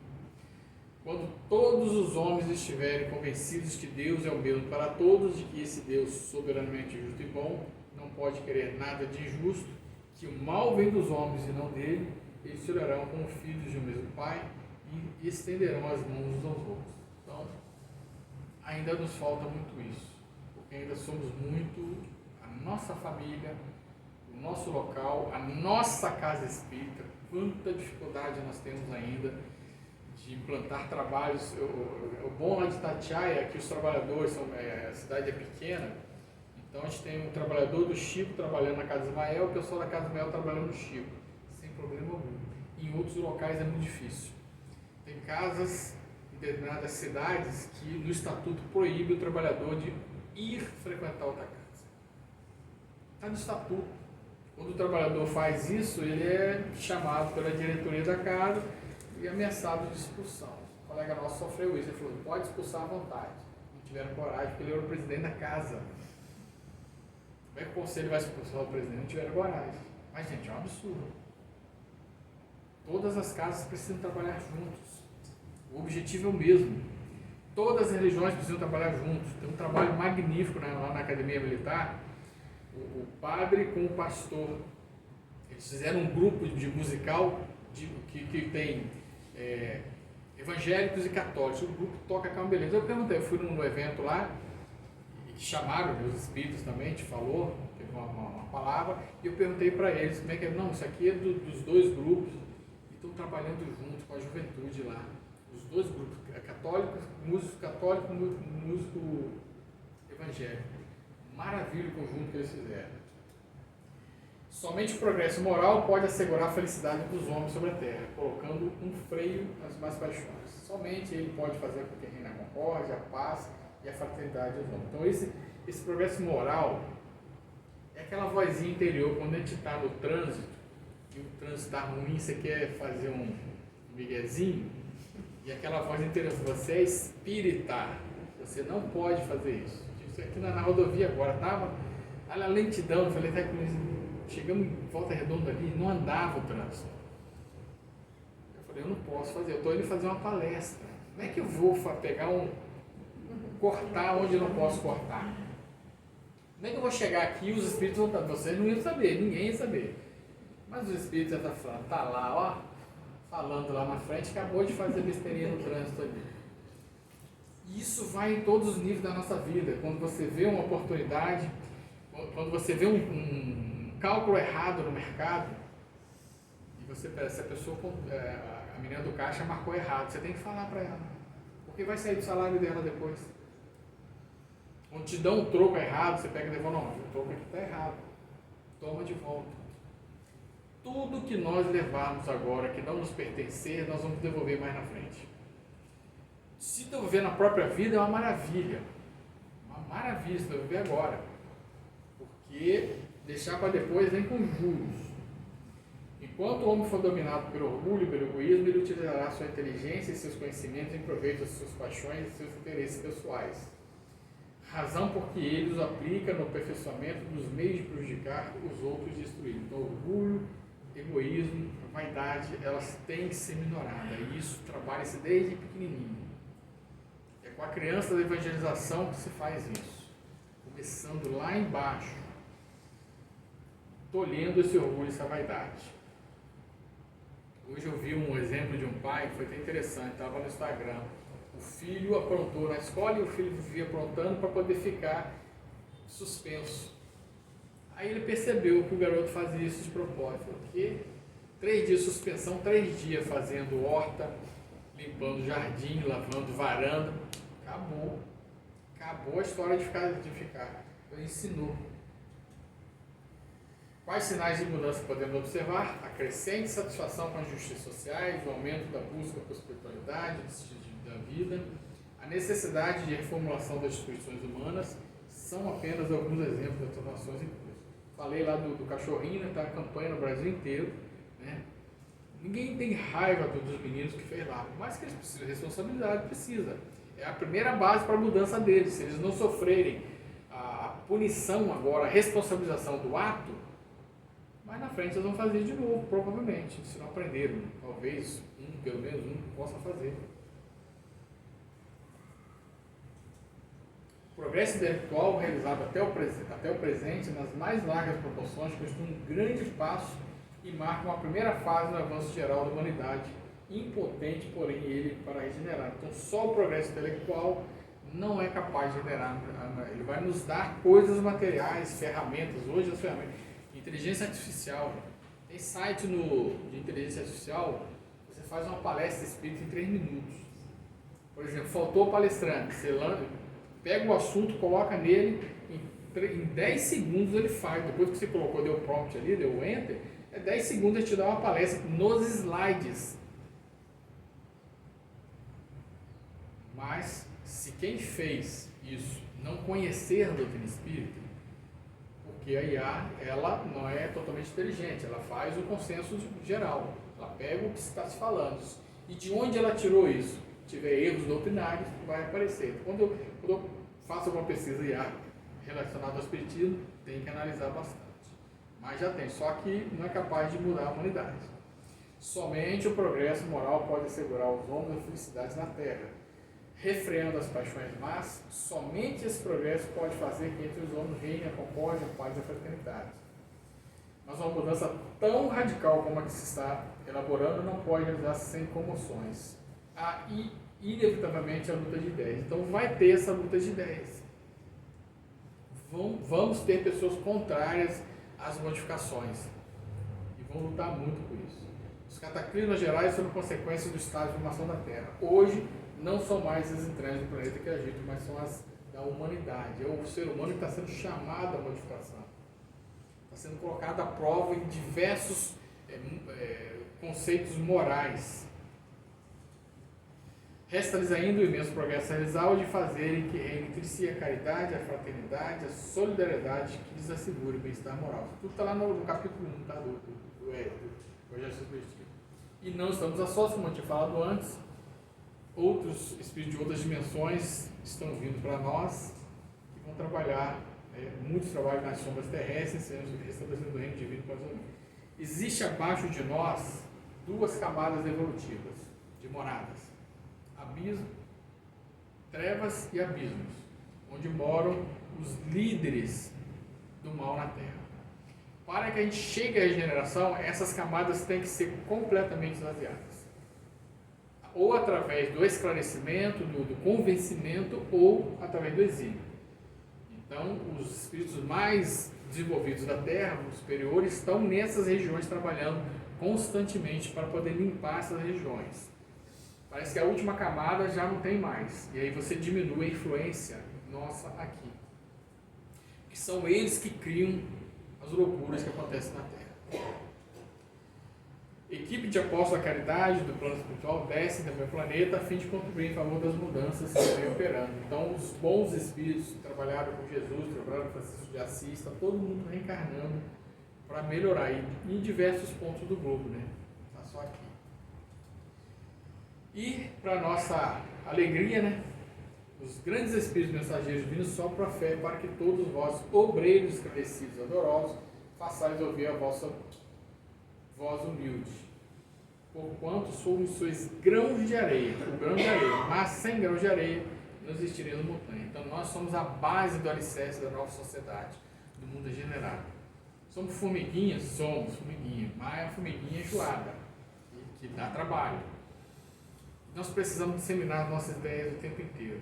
Quando todos os homens estiverem convencidos que Deus é o mesmo para todos, de que esse Deus soberanamente justo e bom não pode querer nada de injusto, que o mal vem dos homens e não dele, eles se olharão como filhos de um mesmo Pai e estenderão as mãos uns aos outros. Então, ainda nos falta muito isso, porque ainda somos muito a nossa família, o nosso local, a nossa casa espírita. Quanta dificuldade nós temos ainda de implantar trabalhos. O bom lá de Itatiaia é que os trabalhadores, a cidade é pequena, então a gente tem um trabalhador do Chico trabalhando na Casa Ismael, o pessoal da Casa Ismael trabalhando no Chico, sem problema algum. Em outros locais é muito difícil. Tem casas em determinadas cidades que no estatuto proíbe o trabalhador de ir frequentar outra casa. Está no estatuto. Quando o trabalhador faz isso, ele é chamado pela diretoria da casa e ameaçado de expulsão. O colega nosso sofreu isso, ele falou, pode expulsar à vontade. Não tiveram coragem, porque ele era o presidente da casa. Como é que o conselho vai expulsar o presidente? Não tiveram coragem. Mas, gente, é um absurdo. Todas as casas precisam trabalhar juntos. O objetivo é o mesmo. Todas as religiões precisam trabalhar juntos. Tem um trabalho magnífico lá na Academia Militar. O padre com o pastor, eles fizeram um grupo de musical que tem evangélicos e católicos. O grupo toca calma, beleza. Eu perguntei, eu fui num evento lá, e chamaram os espíritos também, a gente falou, teve uma palavra, e eu perguntei para eles como é que é. Não, isso aqui é dos dois grupos, e estão trabalhando junto com a juventude lá. Os dois grupos, católicos, músico católico, músico evangélico. Maravilha o conjunto que eles fizeram. Somente o progresso moral pode assegurar a felicidade dos homens sobre a terra, colocando um freio às más paixões. Somente ele pode fazer com que reine a concórdia, a paz e a fraternidade dos homens. Então esse progresso moral é aquela vozinha interior, quando a gente está no trânsito, e o trânsito está ruim, você quer fazer um miguezinho, e aquela voz interior, você é espírita, você não pode fazer isso. Isso aqui na rodovia agora, estava na lentidão, eu falei até com eles, chegamos em Volta Redonda ali, não andava o trânsito. Eu falei, eu não posso fazer, eu estou indo fazer uma palestra. Como é que eu vou pegar cortar onde eu não posso cortar? Como é que eu vou chegar aqui e os espíritos vão estar? Vocês não iam saber, ninguém ia saber. Mas os espíritos já estão falando, tá lá, ó, falando lá na frente, acabou de fazer besteirinha no trânsito ali. Isso vai em todos os níveis da nossa vida. Quando você vê uma oportunidade, quando você vê um cálculo errado no mercado, e você pensa, a pessoa, a menina do caixa marcou errado, você tem que falar para ela, porque vai sair do salário dela depois. Quando te dão um troco errado, você pega e devolve, não, o troco aqui está errado, toma de volta. Tudo que nós levarmos agora, que não nos pertencer, nós vamos devolver mais na frente. Se devolver na própria vida é uma maravilha, se devolver agora, porque deixar para depois vem com juros. Enquanto o homem for dominado pelo orgulho e pelo egoísmo, ele utilizará sua inteligência e seus conhecimentos em proveito das suas paixões e seus interesses pessoais. Razão porque ele os aplica no aperfeiçoamento dos meios de prejudicar os outros e destruir. Então, orgulho, egoísmo, vaidade, elas têm que ser minoradas. E isso trabalha-se desde pequenininho. É com a criança da evangelização que se faz isso. Começando lá embaixo, tolhendo esse orgulho, essa vaidade. Hoje eu vi um exemplo de um pai que foi até interessante, estava no Instagram. O filho aprontou na escola e o filho vivia aprontando para poder ficar suspenso. Aí ele percebeu que o garoto fazia isso de propósito. Porque 3 dias de suspensão, 3 dias fazendo horta, limpando jardim, lavando varanda. Acabou a história de ficar. Ele ensinou. Quais sinais de mudança podemos observar? A crescente satisfação com as justiças sociais, o aumento da busca por espiritualidade, do estilo da vida, a necessidade de reformulação das instituições humanas, são apenas alguns exemplos das transformações em curso. Falei lá do cachorrinho, está a campanha no Brasil inteiro, né? Ninguém tem raiva dos meninos que fez lá, mas que eles precisam de responsabilidade, precisa. É a primeira base para a mudança deles. Se eles não sofrerem a punição agora, a responsabilização do ato, mas na frente eles vão fazer de novo, provavelmente, se não aprenderam. Talvez pelo menos um, possa fazer. O progresso intelectual realizado até o presente, nas mais largas proporções, constitui um grande passo e marca uma primeira fase no avanço geral da humanidade, impotente, porém, ele para regenerar. Então, só o progresso intelectual não é capaz de regenerar. Ele vai nos dar coisas materiais, ferramentas. Hoje, as ferramentas. Inteligência artificial. Tem site de inteligência artificial, você faz uma palestra espírita em 3 minutos. Por exemplo, faltou palestrante. Você pega o assunto, coloca nele, em 10 segundos ele faz. Depois que você colocou, deu prompt ali, deu enter, 10 segundos ele te dá uma palestra nos slides. Mas, se quem fez isso não conhecer a doutrina espírita, porque a IA, ela não é totalmente inteligente, ela faz o consenso geral, ela pega o que está se falando, e de onde ela tirou isso? Se tiver erros doutrinários, vai aparecer. Quando eu faço alguma pesquisa IA relacionada ao espiritismo, tem que analisar bastante. Mas já tem, só que não é capaz de mudar a humanidade. Somente o progresso moral pode assegurar aos homens a felicidade na Terra. Refreando as paixões más, somente esse progresso pode fazer que entre os homens reine a concórdia, a paz e a fraternidade. Mas uma mudança tão radical como a que se está elaborando não pode realizar-se sem comoções. Há inevitavelmente a luta de ideias. Então vai ter essa luta de ideias. Vamos ter pessoas contrárias às modificações. E vão lutar muito por isso. Os cataclismos gerais são consequências do estado de formação da Terra. Hoje, não são mais as entranhas do planeta que agitam, mas são as da humanidade. É o ser humano que está sendo chamado à modificação. Está sendo colocado à prova em diversos conceitos morais. Resta-lhes ainda o imenso progresso a realizar, o de fazerem que reine entre si a caridade, a fraternidade, a solidariedade que lhes assegure o bem-estar moral. Tudo está lá no capítulo 1, tá? do Projeto Subjetivo. E não estamos a sós, como eu tinha falado antes. Outros espíritos de outras dimensões estão vindo para nós e vão trabalhar, muitos trabalham nas sombras terrestres, restabelecendo o reino divino para os homens. Existe abaixo de nós 2 camadas evolutivas de moradas: abismo, trevas e abismos, onde moram os líderes do mal na Terra. Para que a gente chegue à regeneração, essas camadas têm que ser completamente esvaziadas. Ou através do esclarecimento, do convencimento, ou através do exílio. Então, os espíritos mais desenvolvidos da Terra, os superiores, estão nessas regiões trabalhando constantemente para poder limpar essas regiões. Parece que a última camada já não tem mais. E aí você diminui a influência nossa aqui. Que são eles que criam as loucuras que acontecem na Terra. Equipe de apóstolos da caridade do plano espiritual desce também ao planeta a fim de contribuir em favor das mudanças que vem operando. Então, os bons espíritos que trabalharam com Jesus, trabalharam com Francisco de Assis, está todo mundo reencarnando para melhorar em diversos pontos do globo, né? Está só aqui. E, para nossa alegria, né? Os grandes espíritos mensageiros divinos sopram a fé para que todos vós, obreiros esclarecidos e adorosos, façais ouvir a vossa voz humilde, porquanto sois grãos de areia, mas sem grãos de areia não existiríamos montanha. Então nós somos a base do alicerce da nova sociedade, do mundo degenerado. Somos formiguinhas? Somos formiguinha, mas é uma formiguinha enjoada, que dá trabalho. Nós precisamos disseminar nossas ideias o tempo inteiro.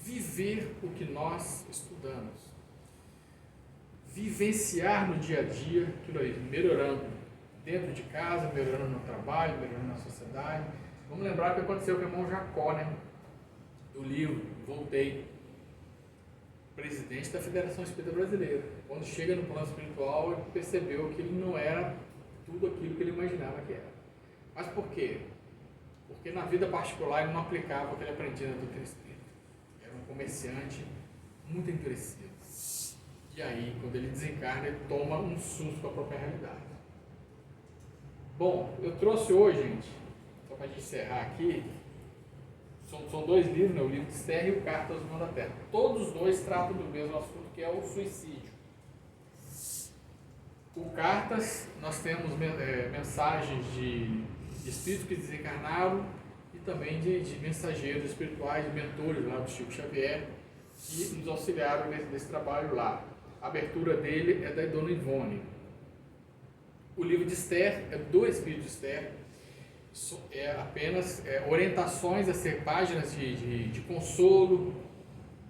Viver o que nós estudamos. Vivenciar no dia a dia tudo isso, melhorando dentro de casa, melhorando no trabalho, melhorando na sociedade. Vamos lembrar o que aconteceu com o irmão Jacó, né? Do livro Voltei, presidente da Federação Espírita Brasileira. Quando chega no plano espiritual, ele percebeu que ele não era tudo aquilo que ele imaginava que era. Mas por quê? Porque na vida particular ele não aplicava o que ele aprendia na doutrina espírita. Era um comerciante muito endurecido. E aí, quando ele desencarna, ele toma um susto com a própria realidade. Bom, eu trouxe hoje, gente, só para a gente encerrar aqui, são dois livros, né? O livro de Esther e o Cartas do Mundo da Terra. Todos os dois tratam do mesmo assunto, que é o suicídio. O Cartas, nós temos mensagens de espíritos que desencarnaram e também de mensageiros espirituais, de mentores lá do Chico Xavier, que nos auxiliaram nesse trabalho lá. A abertura dele é da Dona Ivone. O livro de Esther é do Espírito de Esther, é apenas orientações a ser páginas de consolo,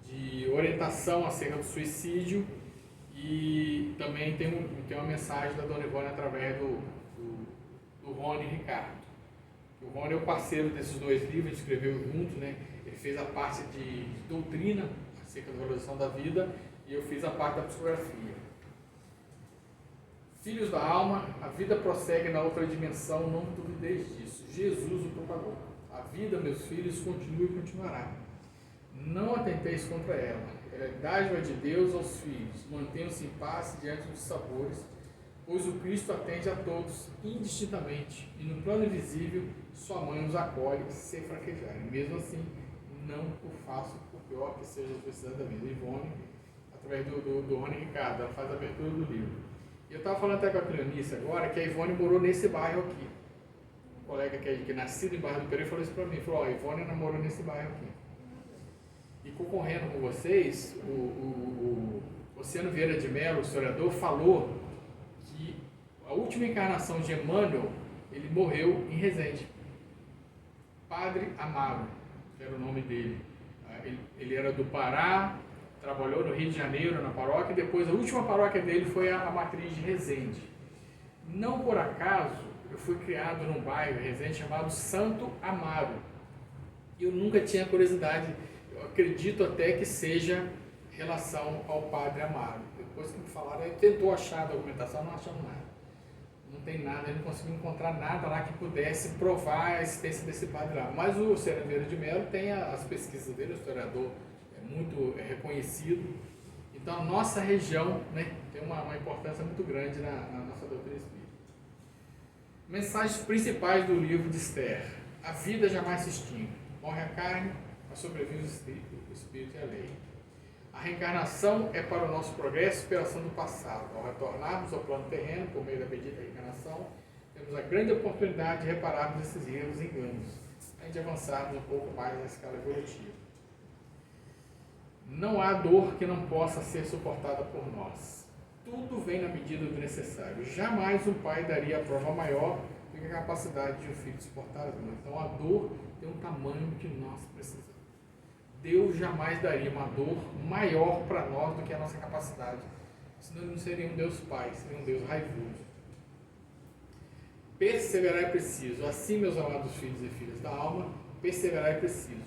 de orientação acerca do suicídio, e também tem uma mensagem da Dona Ivone através do Rony Ricardo. O Rony é o parceiro desses dois livros, a gente escreveu junto, né? Ele fez a parte de doutrina acerca da valorização da vida e eu fiz a parte da psicografia. Filhos da alma, a vida prossegue na outra dimensão, não duvideis disso. Jesus o propagou. A vida, meus filhos, continua e continuará. Não atenteis contra ela. Ela é dádiva de Deus aos filhos. Mantenham-se em paz diante dos sabores, pois o Cristo atende a todos indistintamente, e no plano invisível sua mãe os acolhe sem fraquejarem. Mesmo assim, não o faço por pior que seja as necessidades da vida. Ivone, através do Rony Ricardo, ela faz a abertura do livro. E eu estava falando até com a Cleonice agora que a Ivone morou nesse bairro aqui. Um colega que é nascido em Barra do Pereira falou isso para mim, falou, a Ivone namorou nesse bairro aqui. E concorrendo com vocês, o Oceano Vieira de Mello, o historiador, falou que a última encarnação de Emmanuel, ele morreu em Resende. Padre Amaro, que era o nome dele. Ele era do Pará, trabalhou no Rio de Janeiro, na paróquia, e depois a última paróquia dele foi a matriz de Resende. Não por acaso, eu fui criado num bairro, Resende, chamado Santo Amaro. E eu nunca tinha curiosidade, eu acredito até que seja relação ao Padre Amaro. Depois que me falaram, ele tentou achar a documentação, não achamos nada. Não tem nada, ele não conseguiu encontrar nada lá que pudesse provar a existência desse padre lá. Mas o Oceano Vieira de Mello tem as pesquisas dele, o historiador muito reconhecido. Então a nossa região, né, tem uma importância muito grande na nossa doutrina espírita. Mensagens principais do livro de Esther. A vida jamais se extingue. Morre a carne, mas sobrevive o espírito e a lei. A reencarnação é para o nosso progresso e superação do passado. Ao retornarmos ao plano terreno, por meio da bendita reencarnação, temos a grande oportunidade de repararmos esses erros e enganos, a de avançarmos um pouco mais na escala evolutiva. Não há dor que não possa ser suportada por nós. Tudo vem na medida do necessário. Jamais um pai daria a prova maior do que a capacidade de um filho suportar as dores. Então a dor tem um tamanho que nós precisamos. Deus jamais daria uma dor maior para nós do que a nossa capacidade. Senão ele não seria um Deus Pai, seria um Deus raivoso. Perseverar é preciso. Assim, meus amados filhos e filhas da alma, perseverar é preciso,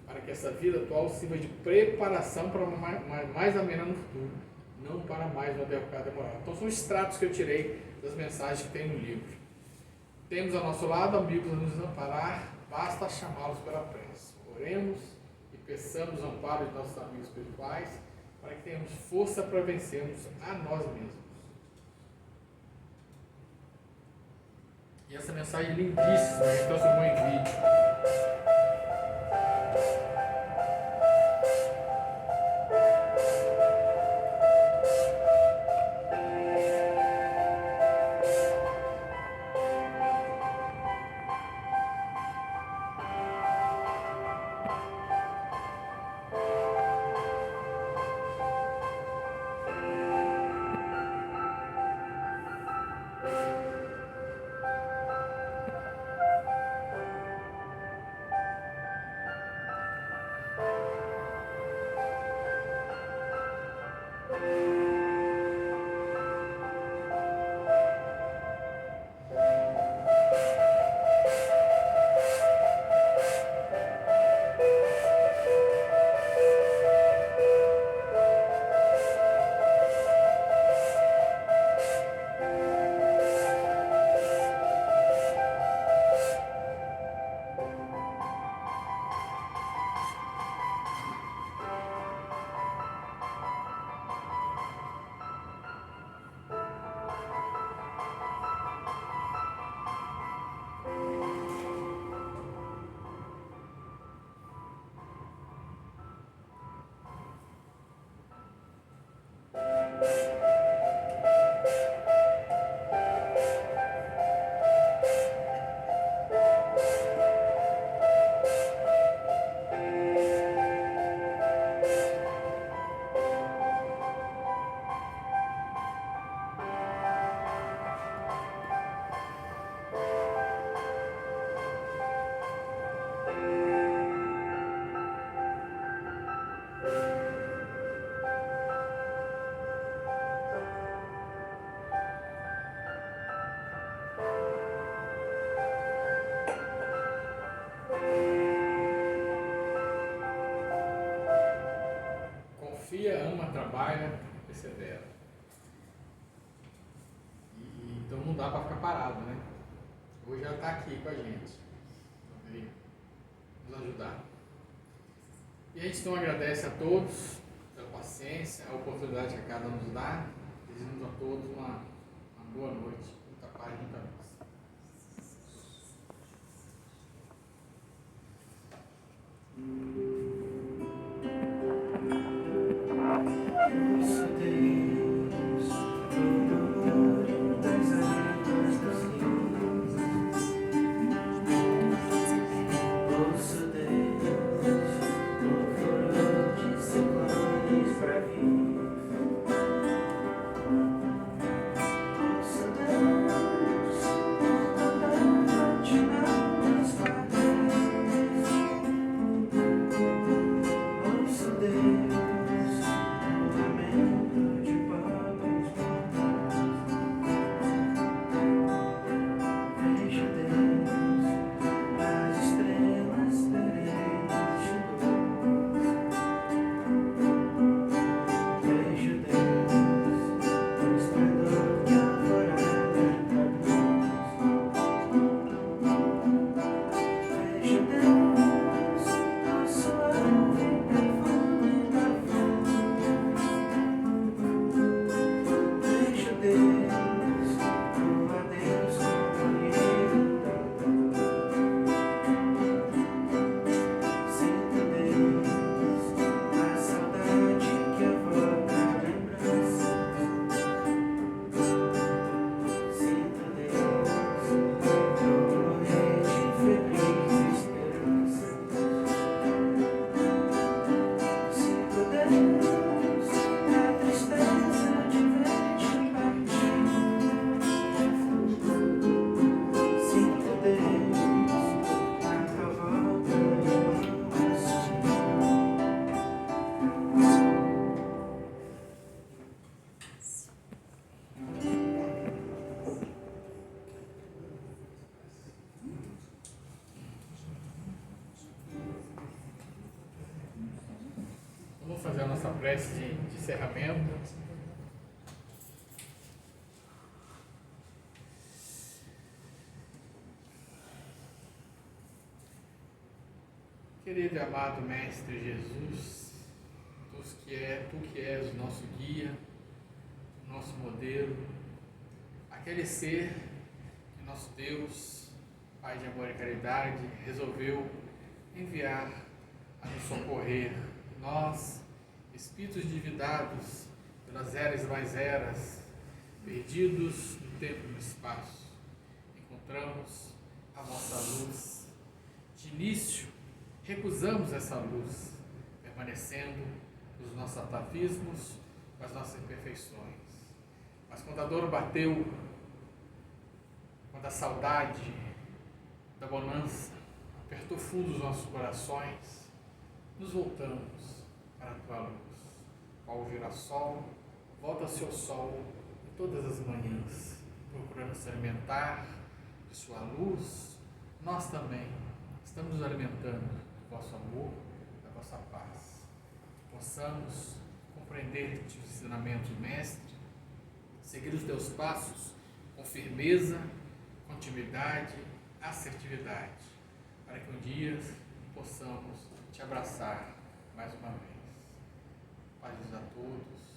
para que essa vida atual sirva de preparação para uma mais amena no futuro, não para mais uma derrocada moral. Então são extratos que eu tirei das mensagens que tem no livro. Temos ao nosso lado amigos a nos amparar, basta chamá-los pela prece. Oremos e peçamos amparo de nossos amigos espirituais, para que tenhamos força para vencermos a nós mesmos. E essa mensagem é lindíssima, que transformou em vídeo. trabalha, persevera. Então não dá para ficar parado, né? Hoje ela está aqui com a gente, então, veio nos ajudar. E a gente então agradece a todos pela paciência, a oportunidade que a cada nos dá. Desejamos a todos uma boa noite, muita paz, muita luz. Vamos fazer a nossa prece de encerramento. Querido e amado Mestre Jesus, tu que és o nosso guia, o nosso modelo, aquele ser que nosso Deus, Pai de amor e caridade, resolveu enviar a nos socorrer. Nós, espíritos dividados pelas eras mais eras, perdidos no tempo e no espaço, encontramos a vossa luz. De início, recusamos essa luz, permanecendo nos nossos atavismos, com as nossas imperfeições. Mas quando a dor bateu, quando a saudade da bonança apertou fundo os nossos corações, nos voltamos para a tua luz. Qual o girassol volta-se ao sol todas as manhãs, procurando se alimentar de sua luz. Nós também estamos nos alimentando do vosso amor, da vossa paz. Que possamos compreender os ensinamentos do Mestre, seguir os teus passos com firmeza, continuidade, assertividade, para que um dia possamos te abraçar mais uma vez. Paz a todos.